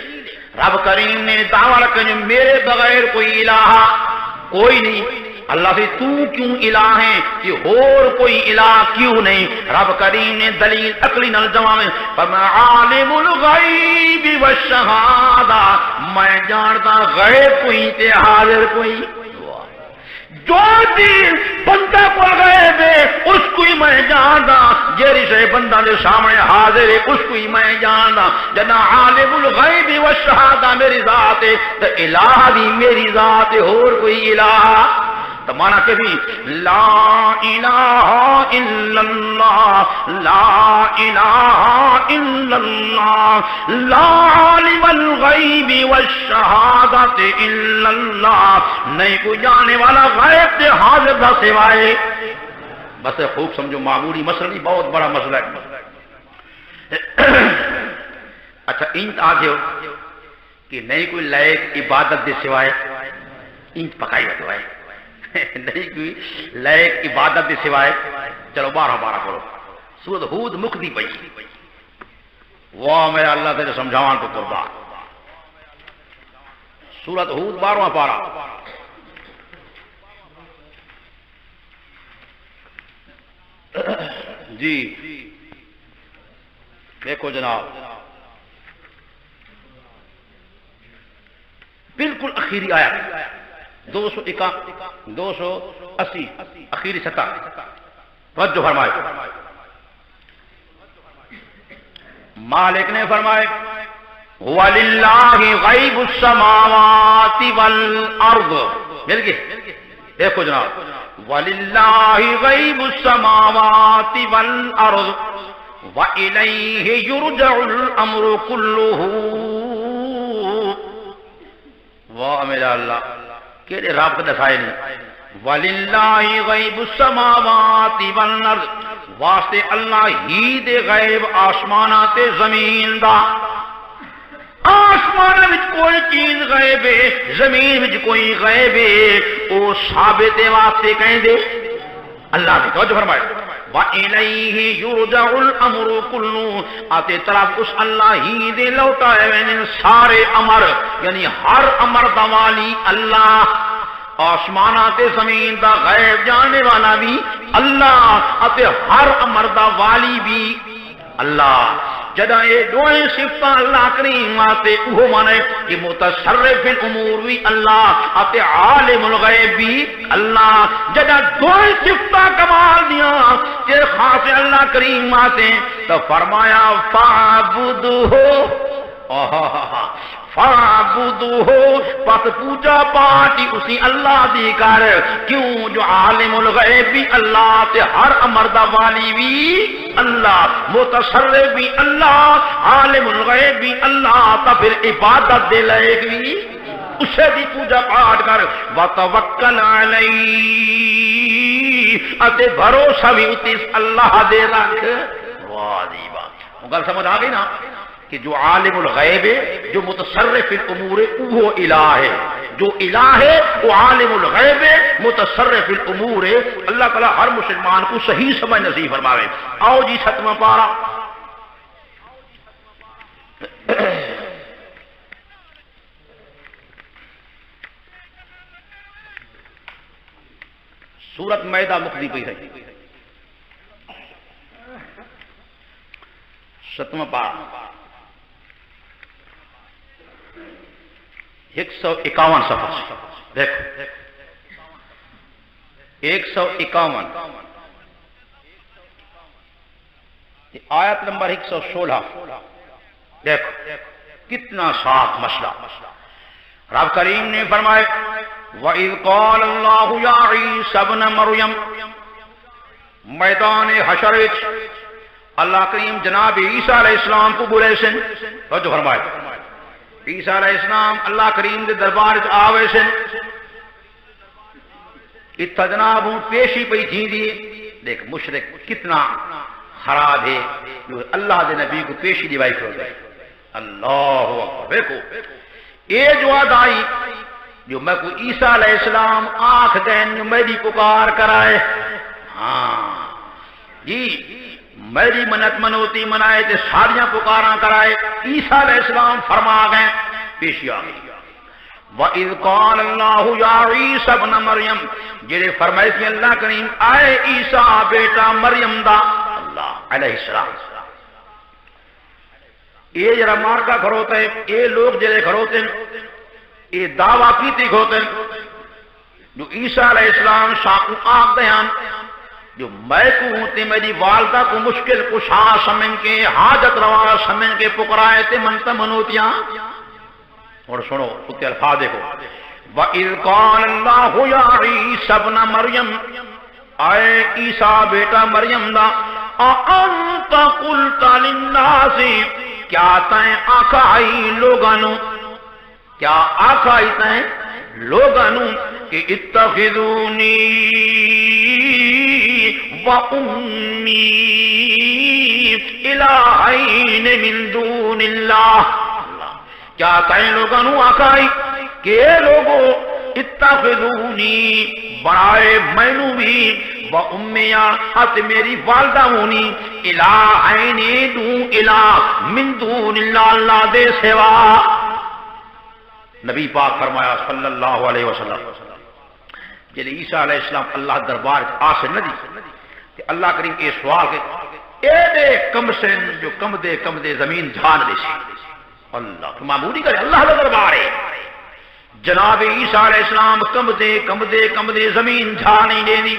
رب کریم نے دعویٰ رکھے جو میرے بغیر کوئی الہ کوئی نہیں. اللہ سے تو کیوں الہ ہے کہ اور کوئی الہ کیوں نہیں؟ رب کریم نے دلیل عقلی نال جواب میں فرمایا عالم الغیب والشہادہ، میں جانتا غیب کوئی تے حاضر کوئی. جو چیز بندہ کو غیب ہے اس کو ہی میں جانتا، جیری شے بندہ دے سامنے حاضر ہے اس کو ہی میں جاندا جنا عالم الغیب والشہادہ میری ذات ہے تے الہ بھی میری ذات ہے اور کوئی الہ تو مانا کہ بھی لا الہ الا اللہ لا الہ الا اللہ لا عالم الغیب والشہادت الا اللہ نہیں کوئی جانے والا غیب سے حاضر تھا سوائے بس خوب سمجھو معمولی مسئلہ نہیں بہت بڑا مسئلہ ہے اچھا انت آگے ہو کہ نہیں کوئی لائق عبادت دے سوائے انت پکائی ہوتے ہوئے نہیں کوئی لائق عبادت دے سوائے چلو 12 کرو سورۃ ہود مکدی پئی واہ میرا اللہ تیرے سمجھاوان تو قربان سورۃ ہود 12واں پارہ جی دیکھو جناب بالکل اخیری آیا 280 اخیری سطح توجہ فرمائے مالک نے فرمائے وَلِلَّهِ غَيْبُ السَّمَاوَاتِ وَالْأَرْضِ مل گئے دیکھو جناب وَلِلَّهِ غَيْبُ السَّمَاوَاتِ وَالْأَرْضِ وَإِلَيْهِ يُرْجَعُ الْأَمْرُ كُلُّهُ واہ میرا اللہ کہڑے رب کو دسائے نہیں وَلِلَّهِ غَيْبُ السَّمَاوَاتِ وَالْأَرْضِ واسطے اللہ ہی دے غیب آسمانات زمین دا آسمان وچ کوئی چیز غیب ہے زمین وچ کوئی غیب ہے او ثابت واسطے کہیں دے اللہ نے توجہ فرمائے وَإِلَيْهِ يُرْجَعُ الْأَمْرُ كُلُّهُ آتے طرف اس اللہ ہی دے لوٹا ہے سارے امر یعنی ہر امر دا والی اللہ آسمانات زمین دا غیب جانے والا بھی اللہ آتے ہر امر دا والی بھی اللہ جدا یہ دوئے صفتہ اللہ کریم آتے وہ مانے کہ متصرف الامور بھی اللہ آتے عالم الغیب بھی اللہ جدا دوئے صفتہ کمال دیا کہ خاص اللہ کریم آتے تو فرمایا فَعْبُدْهُ فَعْبُدْهُ پس پوجا پاٹی اسی اللہ دی کر کیوں جو عالم الغیب بھی اللہ تے ہر امر دا والی بھی اللہ متصرف بھی اللہ عالم الغیب بھی اللہ تا پھر عبادت دے لائق بھی اسے بھی پوجا پاٹ کر وَتَوَكَّلْ عَلَيْهِ اتے بھروسہ بھی اتیس اللہ دے رکھ واہ دی بات وہ گل سمجھ آ گئی نا کہ جو عالم الغیب ہے جو متصرف الامور ہے وہ الہ ہے جو الہ ہے وہ عالم الغیب ہے متصرف الامور ہے اللہ تعالی ہر مسلمان کو صحیح سمجھ نصیب فرماوے آؤ جی 7واں پارہ سورۃ مائدہ مقدی پئی ہے 7واں پارہ 151 صفحہ دیکھو 151 آیت نمبر 116 دیکھو کتنا صاف مسئلہ رب کریم نے فرمائے وَإِذْ قَالَ اللَّهُ يَا عِيسَى ابْنَ مَرْيَمَ میدان حشر اللہ کریم جناب عیسیٰ علیہ السلام کو بولے سن توجہ فرمائے عیسیٰ علیہ السلام اللہ کریم دے دربار آوے سن اتھا جناب ہوں پیشی پئی تھی دیئے دیکھ مشرک کتنا خراب ہے جو اللہ دے نبی کو پیشی دیوائی کرو گئے اللہ اکبر دیکھو اے جو آدائی جو میں کو عیسیٰ علیہ السلام آنکھ دین جو میری پکار کرائے ہاں جی میری منت منوتی منائے تے ساریاں پکاراں کرائے عیسیٰ علیہ السلام فرما گئے پیشی آگئی وَإِذْ قَالَ اللَّهُ يَا عِيسَى ابْنَ مَرْيَمَ جڑے فرمائے تھی اللہ کریم آئے عیسیٰ بیٹا مریم دا اللہ علیہ السلام یہ جرا مارکا کھروتے ہیں یہ لوگ جڑے کھروتے ہیں یہ دعویٰ کیتی کھروتے ہیں جو عیسیٰ علیہ السلام شاکو آگ دیان جو میں کو تے میری والدہ کو مشکل کشا سمجھ کے حاجت روا سمجھ کے پکرائے تے منت منوتیاں. اور سنو اتنے الفاظ دیکھو وَإِذْ قَالَ اللَّهُ يَا عِيسَى ابْنَ مَرْيَمَ اے عیسیٰ بیٹا مریم دا اَأَنْتَ قُلْتَ لِلنَّاسِ کیا تائیں آکھائی لوگانو کیا آکھائی تائیں لوگانو کہ اتخذونی وَأُمِّي إِلَٰهَيْنِ مِن دُونِ اللَّهِ. کیا تائیں لوگانو آکھائی کہ اے لوگو اتخذونی بنائے مینو بھی وَأُمِّيَا ات میری والدہ ہونی الہین دوں الہ من دون اللہ اللہ دے سوا. نبی پاک فرمایا صلی اللہ علیہ وسلم جلے عیسیٰ علیہ السلام اللہ دربار آسن نہ دی کہ اللہ کریم یہ سوال کہ اے دے کم سن جو کم دے زمین جھان دے سی اللہ تو معمولی کرے اللہ کا دربار ہے. جناب عیسیٰ علیہ السلام کم دے زمین جھا نہیں دے دی.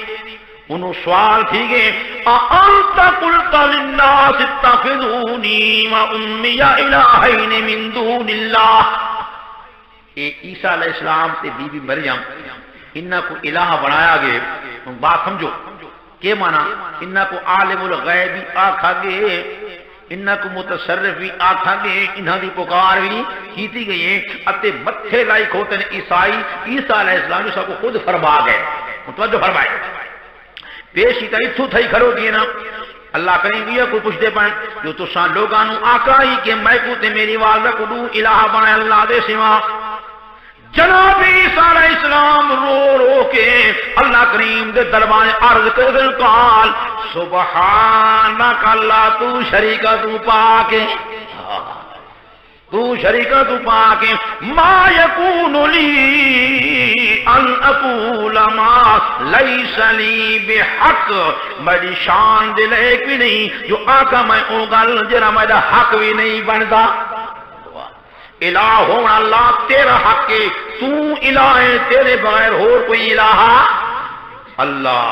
انہوں سوال تھی گئے اَأَنْتَ قُلْتَ لِلنَّاسِ اتَّخِذُونِي وَأُمِّيَ إِلَٰهَيْنِ مِن دُونِ اللَّهِ. اے عیسیٰ علیہ السلام تے بی بی مریم انہاں کو الہ بنایا گئے. بات سمجھو کہ مانا انہاں کو عالم الغیب بھی آکھا گئے انہاں کو متصرف بھی آکھا گئے انہاں دی پکار بھی کیتی گئی ہے اتے متھے لائی کھوتن عیسائی عیسیٰ علیہ السلام جو سب کو خود فرما گئے. متوجہ فرمائے پیشی تا اتھو تھئی کھڑو دیئے نا اللہ کریں گیا کو پوچھ دے پائیں جو تو سان لوگانو آکائی کہ میں کو تے میری والدہ کو دو الہ بنائے اللہ دے سوا. جناب عیسیٰ علیہ السلام رو کے اللہ کریم دے دربار عرض کر دل قال سبحانک اللہ تو شریکہ تو پاکے ما یکون لی ان اقول ما لیس لی بحق. میری شان دل ایک بھی نہیں جو آقا میں اوگل جرا میرا حق بھی نہیں بنتا. الہ ہونا اللہ تیرا حق ہے تو الہ ہے تیرے بغیر اور کوئی الہ اللہ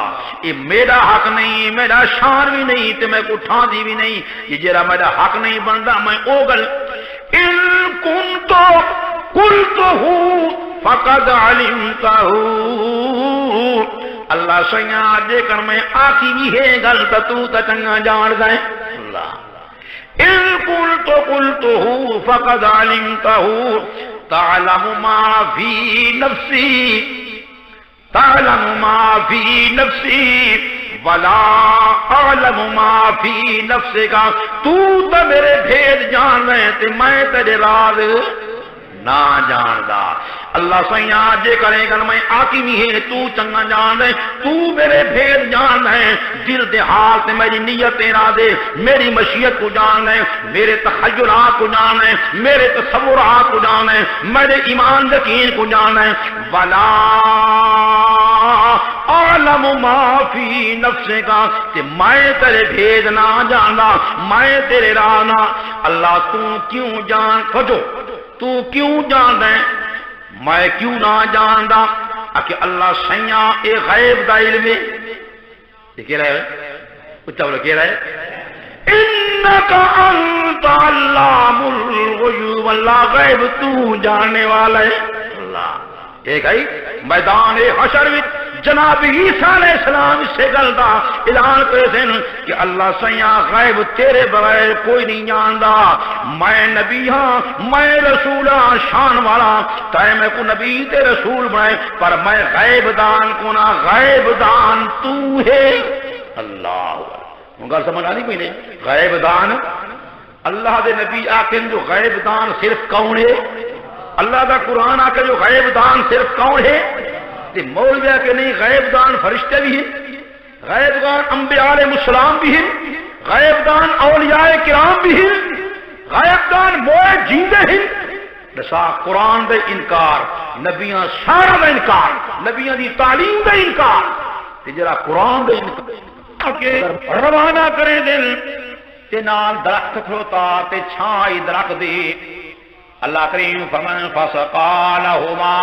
یہ میرا حق نہیں میرا شان بھی نہیں تے میں کو ٹھان دی بھی نہیں یہ جرا میرا حق نہیں بنتا میں اوگل ان کنتو قلتہو فقد علمتہو. اللہ سیاں جے کر میں آکی بھی ہے غلط تو چنگا جان دائیں اللہ ان قلتہو فقد علمتہو تعلم ما فی نفسی ولا اعلم ما فی نفسک. تو تو میرے بھید جان رہے تے میں تیرے راز نہ جاندا. اللہ سیاں جے کرے گا میں آقیمی ہے تو چنگا جان رہے تو میرے بھید جان رہے دل دے حال تے میری نیت ارادے میری مشیت کو جان رہے میرے تخیلات کو جان رہے میرے تصورات کو جان رہے میرے ایمان یقین کو جان رہے ولا عالم ما فی نفسک تے میں تیرے بھید نہ جاندا میں تیرے راہ نہ. اللہ تو کیوں جان کھجو تو کیوں جان رہے میں کیوں نہ جاندا کہ اللہ سیاں اے غیب دا علم ہے. کہہ رہے اچھا بولو کہہ رہے انکا انت علام الغیوب. اللہ غیب تو جاننے والا ہے. اللہ ایک ہے میدان حشر وچ جناب عیسیٰ علیہ السلام اس سے گلدا اعلان کرے سن کہ اللہ سیاں غیب تیرے بغیر کوئی نہیں جاندا. میں نبی ہاں میں رسول ہاں شان والا تے میں کو نبی تے رسول بنائے پر میں غیب دان کو نہ غیب دان تو ہے. اللہ گل سمجھ آنی کوئی نہیں غیب دان اللہ دے نبی آکن جو غیب دان صرف کون ہے اللہ دا قرآن آ کے جو غیب دان صرف کون ہے مولوی کہ نہیں غیب دان فرشتے بھی ہیں غیب دان انبیاء علیہ السلام بھی ہیں غیب دان اولیاء کرام بھی ہیں غیب دان موئے جیندے ہیں. بسا قرآن دے انکار نبیاں سارا دے انکار نبیاں دی تعلیم دے انکار جرا قرآن دے انکار کے روانہ کرے دل تے نال درخت کھلوتا تے چھائی درخت دے. اللہ کریم فمن فسقا لهما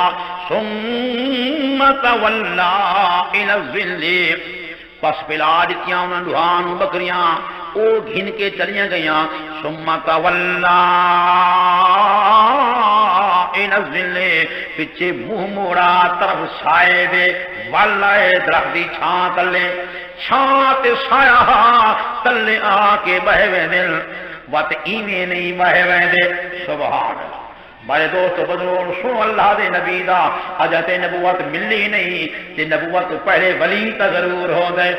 ثم تولى الى الظل پس پلا دیتیاں انہاں لوہاں بکریاں او گھن کے چلیاں گئیاں ثم تولا الى الظل پیچھے منہ موڑا طرف سائے دے والائے درخت دی چھاں تلے چھاں تے سایہ تلے آ کے بہے وے دل وات ایویں نہیں بہے وے دے سبحان اللہ بھائی دوست بزرگ سنو اللہ دے نبی دا حضرت نبوت ملی نہیں تے نبوت پہلے ولی تا ضرور ہو گئے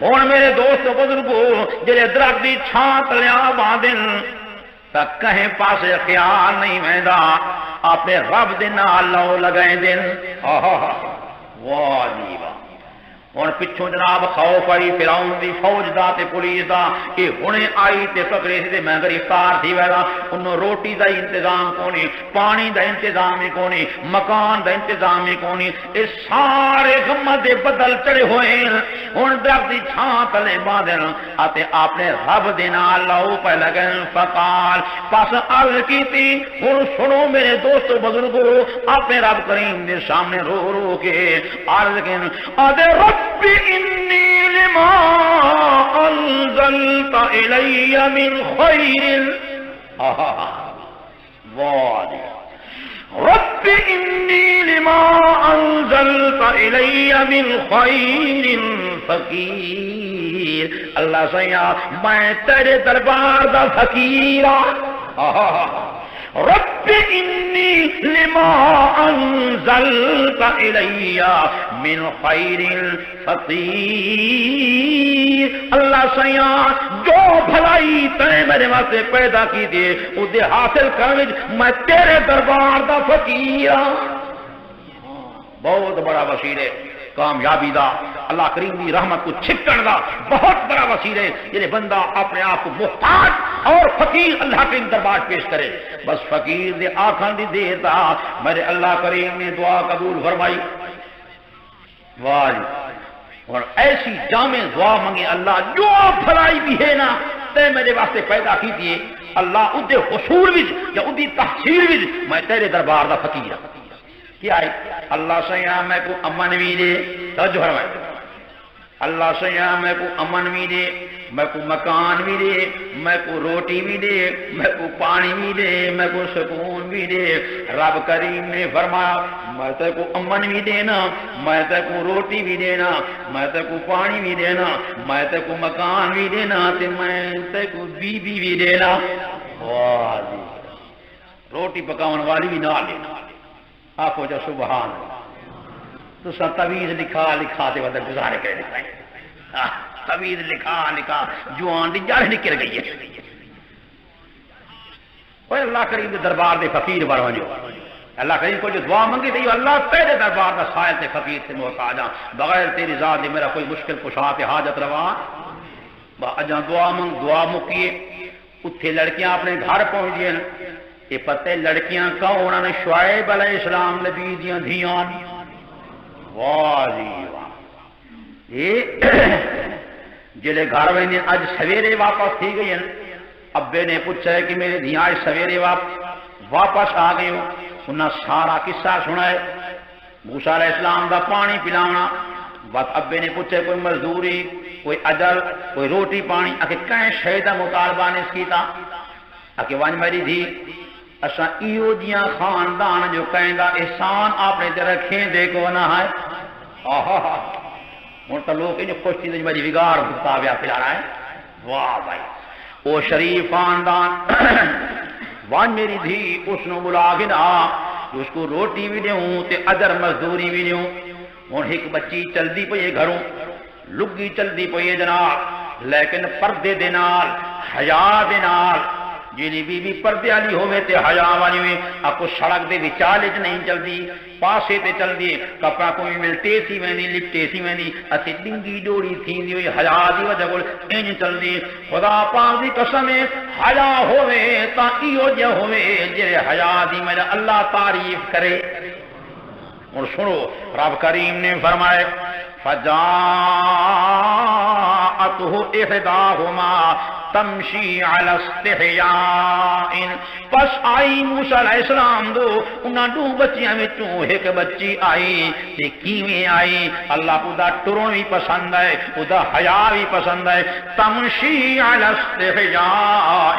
ہون میرے دوست بزرگو جڑے درخت دی چھاں تلیا باندن تا کہیں پاسے خیال نہیں ویندا اپنے رب دے نال لو لگائیں دن واہ جی واہ ہن پچھوں جناب خوف آئی فرعون دی فوج دا تے پولیس دا کہ ہنے آئی تے پکڑے تے میں گرفتار تھی ویلا انہوں روٹی دا انتظام کونی پانی دا انتظام ہی کونی مکان دا انتظام ہی کونی اے سارے غم دے بدل چڑے ہوئے ہن درخت دی چھاں تلے باندھن آتے اپنے رب دے نال لو پہ لگن فقال پس عرض کیتی ہن سنو میرے دوست بزرگو اپنے رب کریم دے سامنے رو رو کے عرض کن آدھے رب إني لما أنزلت إلي من خير رب إني لما أنزلت إلي من خير فقير اللہ سیاں میں تیرے دربار دا فقیرہ رب انی لما انزلت الی من خیر فقیر اللہ سیاں جو بھلائی تے میرے واسطے پیدا کی دے اسے حاصل کرنے میں تیرے دربار دا فقیر بہت بڑا وسیلہ ہے کامیابی دا اللہ کریم دی رحمت کو چھکن دا بہت بڑا وسیلہ ہے یہ بندہ اپنے آپ کو محتاج اور فقیر اللہ کے دربار پیش کرے بس فقیر دے آنکھاں دی دیتا میرے اللہ کریم نے دعا قبول فرمائی واہ اور ایسی جامع دعا منگے اللہ جو بھلائی بھی ہے نا تے میرے واسطے پیدا کی دیے اللہ ادھے حصول وچ یا ادھی تحصیل وچ میں تیرے دربار دا فقیر ہوں کیا ہے اللہ سیاں میں کو امن بھی دے توجہ فرمائے اللہ سیاں میں کو امن بھی دے میں کو مکان بھی دے میں کو روٹی بھی دے میں کو پانی بھی دے میں کو سکون بھی دے رب کریم نے فرمایا میں تے کو امن بھی دینا میں تے کو روٹی بھی دینا میں تے کو پانی بھی دینا میں تے کو مکان بھی دینا تے میں تے کو بیوی بھی دینا واہ جی روٹی پکاؤن والی بھی نہ لینا آپ ہو جا سبحان تو سا تویز لکھا تے وقت گزارے کرے دکھائیں تویز لکھا جوان دی جاڑ نکل گئی ہے اور اللہ کریم دے دربار دے فقیر بڑھو جو اللہ کریم کو جو دعا منگی تھی اللہ تیرے دربار دا سائل تے فقیر سے محتاج ہاں بغیر تیری ذات دے میرا کوئی مشکل کشا تے حاجت روا اجاں دعا مکیے اتھے لڑکیاں اپنے گھر پہنچ گئے یہ پتے لڑکیاں کون نے شعیب علیہ السلام نبی دیاں دھیاں واہ جی واہ یہ جلے گھر میں اج سویرے واپس تھی گئی ہیں ابے نے پوچھا ہے کہ میرے دھیاں آج سویرے واپس آ گئے ہو انہاں سارا قصہ سنا ہے موسیٰ علیہ السلام دا پانی پلانا بات ابے نے پوچھا کوئی مزدوری کوئی اجر کوئی روٹی پانی اکھے کہیں شہدہ مطالبہ نے اس کی تا اکھے وانج میری دھی اساں ایو دیاں خاندان جو کہیں دا احسان آپ نے تے رکھیں دیکھو نہ ہے مونتا لوگ انہیں خوش تھی میری وگار مطابعہ پلا رہا ہے واہ بھائی او شریف خاندان وان میری دھی اس نو ملاغن اس کو روٹی بھی دیوں تے اجر مزدوری بھی دیوں اور ایک بچی چل دی پئی گھروں لگی چل دی پئی جناب لیکن پردے دے نال حیا دے نال جنی بی بی پردے والی ہوے تے حیا والی ہوے اکو سڑک دے وچالے چ نہیں چلدی پاسے تے چلدی کپڑا کوئی ملتے سی ویندی لپٹے سی ویندی اتے ڈنگی ڈوڑی تھیندی ہوئی حیا دی وجہ کول انج چلدی خدا پاک دی قسم ہے حیا ہوے تا ایو جے ہوے جے حیا دی میرا اللہ تعریف کرے اور سنو رب کریم نے فرمائے فجاء فجاءته احداهما تمشی علی استحیاء، پس آئی موسیٰ علیہ السلام دو انہاں دو بچیاں وچوں ایک بچی آئی تے کیویں آئی؟ اللہ کو دا ٹروں بھی پسند ہے، دا حیا بھی پسند ہے۔ تمشی علی استحیاء،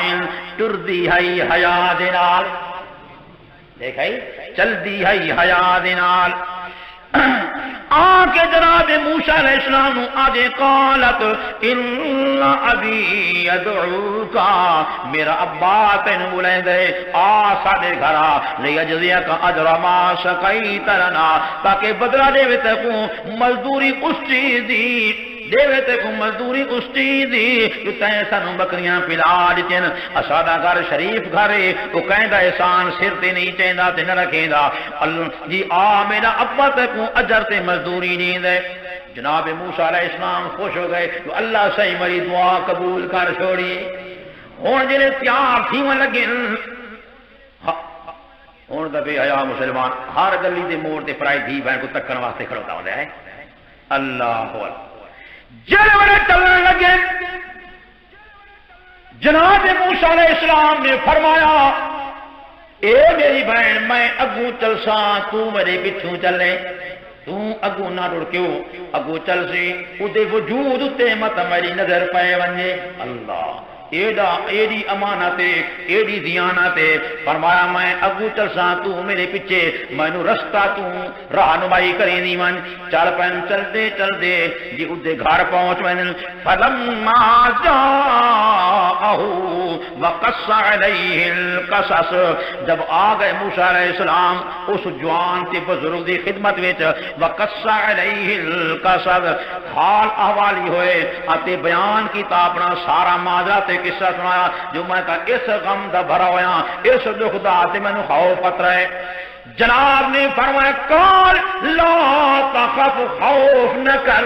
ٹر دی ہے حیا دے نال، دیکھائی چل دی ہے حیا دے نال۔ آکے جناب موسیٰ علیہ السلام آدھے قالت ان ابی یدعوکا، میرا ابا تین بلائیں دے آ ساڑے گھرا لیجزیک اجر ما سقیت لنا، تاکہ بدلہ دے وے تکوں مزدوری اس چیز دی، دیوے تے کو مزدوری اس چیز دی جو تین سانو بکریاں پلا دیتن، اسادہ گھر شریف گھرے وہ کہندا احسان سر تے نہیں چیندا تے نہ رکھیندا، جی آ میرا ابا تے کو اجر تے مزدوری نہیں دے۔ جناب موسیٰ علیہ السلام خوش ہو گئے تو اللہ صحیح میری دعا قبول کر چھوڑی۔ ہن جڑے تیار تھیون لگے ہن دا بے حیا مسلمان ہر گلی دے موڑ تے پرائی دھی بہن کو تکن واسطے کھڑوتا ہوندا ہے۔ اللہ اکبر، جلے والے چلنے لگے، جناب موسیٰ علیہ السلام نے فرمایا اے میری بہن میں اگوں چلساں تو میرے پچھوں چلے، تو اگوں نہ رڑ کیوں اگوں چل سی اودے وجود تے مت میری نظر پے ونجے۔ اللہ ایڈی امانت ایڈی دیانت، فرمایا میں اگو چلساں تو میرے پیچھے مینو رستہ تو رہنمائی کریں دی من۔ چل پین چلتے چلتے جی ادھے گھر پہنچ وین، فلما جاءہ وقص علیہ القصص، جب آ گئے موسیٰ علیہ السلام اس جوان تے بزرگ دی خدمت وچ، وقص علیہ القصص حال احوالی ہوئے اتے بیان کیتا اپنا سارا ماجرا تے قصہ سنایا جو میں کہا اس غم دا بھرا ہویا، اس دکھ دا تے مینوں خوف خطرہ ہے۔ جناب نے فرمایا قال لا تخف، خوف نہ کر،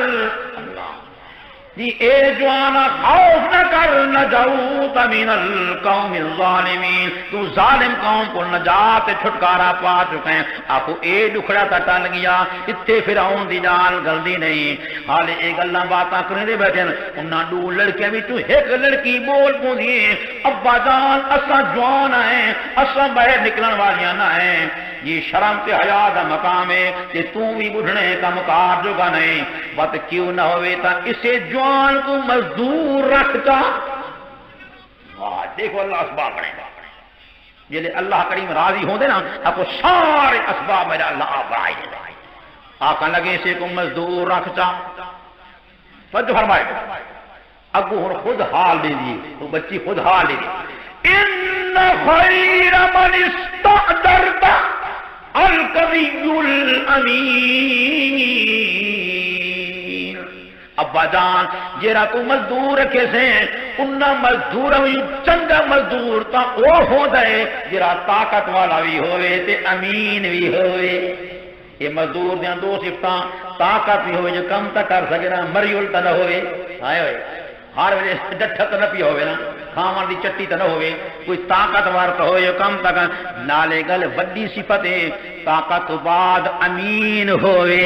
جی اے جوانا خوف نہ کر، نجوت من القوم الظالمین، تو ظالم قوم کو نجات چھٹکارا پا چکے ہیں۔ آپ کو اے دکھڑا تا ٹل گیا، اتنے فرعون دی جان گلدی نہیں، حالے ایک اللہ باتاں کرنے دے بیٹھے ہیں۔ انہاں دو لڑکیاں بھی تو ایک لڑکی بول پوندی ہے ابا جان اساں جوان ہیں، اساں باہر نکلن والیاں نہ ہیں، یہ شرم تے حیا دا مقام ہے کہ تو بھی بڑھنے کا مقار جوگا نہیں، بات کیوں نہ ہوئے تا اسے جوان کو مزدور رکھتا۔ واہ دیکھو اللہ اسباب بنے گا، جلے اللہ کریم راضی ہوں دے نا آپ کو سارے اسباب میرا اللہ آپ بڑھائی دے گا۔ آقا لگے اسے کو مزدور رکھتا، فجو فرمائے ابو ہن خود حال دے دی، تو بچی خود حال دے دی، ان خیر من استعجرت القوی الامین، ابا جان جیرا کو مزدور رکھے سے انہا مزدور ہوئی چنگا مزدور تا او ہو دے جیرا طاقت والا بھی ہوئے تے امین بھی ہوئے۔ یہ مزدور دیاں دو صفتاں، طاقت بھی ہوئے جو کم تا کر سکے نا، مری الٹا نہ ہوئے، آئے ہوئے ہر ویلے ڈٹھا تو نہ پی ہوئے نا، کھاون دی چٹی تو نہ ہوئے، کوئی طاقت وار تو ہوئے کم تک نالے گل وڈی صفت ہے، طاقت بعد امین ہوئے،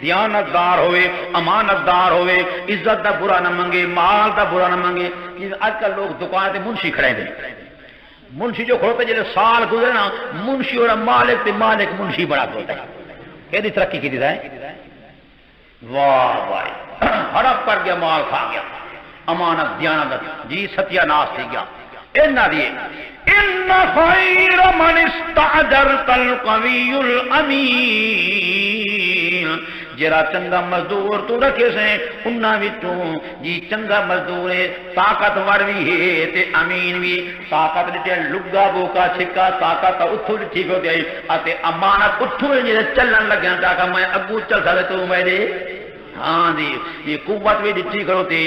دیانتدار ہوئے، امانتدار ہوئے، عزت دا برا نہ منگے، مال دا برا نہ منگے۔ آج کل لوگ دکان تے منشی کھڑے دے، منشی جو کھڑوتے جلے سال گزرے نا منشی اور مالک تے مالک منشی بڑا ہوتا ہے، کہ دی ترقی کی دی ہے؟ واہ بھائی ہڑپ کر گیا، مال کھا گیا، امانت دیانت جی ستیہ ناس تھی گیا۔ انہا دیئے ان خیر من استعجرت القوی الامین، جرا چنگا مزدور تو رکھے سے انہا وچوں جی چنگا مزدور ہے، طاقت ور بھی ہے تے امین بھی، طاقت لٹے لگا بوکا چھکا طاقت اتھو لٹھی کو دے آتے امانت اتھو جیسے چلن لگیاں تاکہ میں اگو چل سکے تو میرے ہاں جی یہ قوت بھی ڈٹھی کرو تھی۔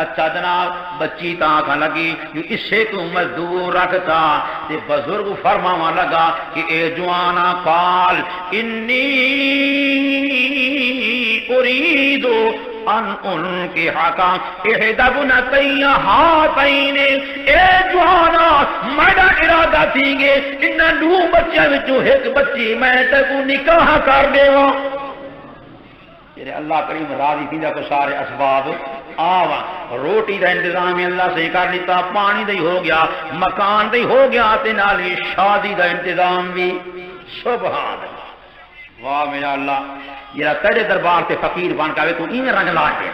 اچھا جناب بچی تاکہ لگی جو اسے کو مزدور رکھتا تے بزرگ فرماوا لگا کہ اے جوانا قال انی اریدو ان کے حقا احدبنا تیہ ہاتین، اے جوانا میرا ارادہ تھی گے انہاں دو بچیاں وچوں ایک بچی میں تے کو نکاح کر دیواں۔ اللہ کریم راضی تھی کو سارے اسباب آوا روٹی دا انتظام اللہ سے کر لیتا، پانی دا ہو گیا، مکان دا ہو گیا، تے نال شادی دا انتظام بھی۔ سبحان اللہ، واہ میرا اللہ، یہ تیرے دربار سے فقیر بن کے آئے تو این رنگ لا کے،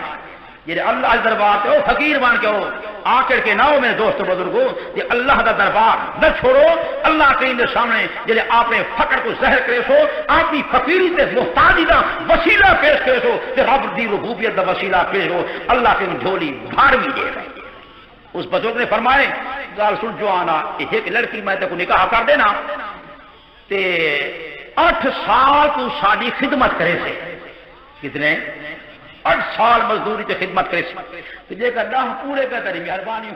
یہ اللہ کے دربار سے او فقیر بن کے ہو آکر کے نہ ہو میرے دوست بزرگوں، یہ اللہ کا دربار نہ چھوڑو، اللہ کے سامنے جی آپ نے فقر کو زہر کرے سو، اپنی فقیری سے محتاجی کا وسیلہ پیش کرے سو، کہ رب دی ربوبیت کا وسیلہ پیش ہو، اللہ کے جھولی بھار بھی دے رہے۔ اس بزرگ نے فرمائے گال سن جو آنا ایک لڑکی میں تے کو نکاح کر دینا تے 8 سال تو ساری خدمت کرے سے، کتنے 8 سال مزدوری تے خدمت کرے سے، تو جے کہ 10 پورے پہ تیری مہربانی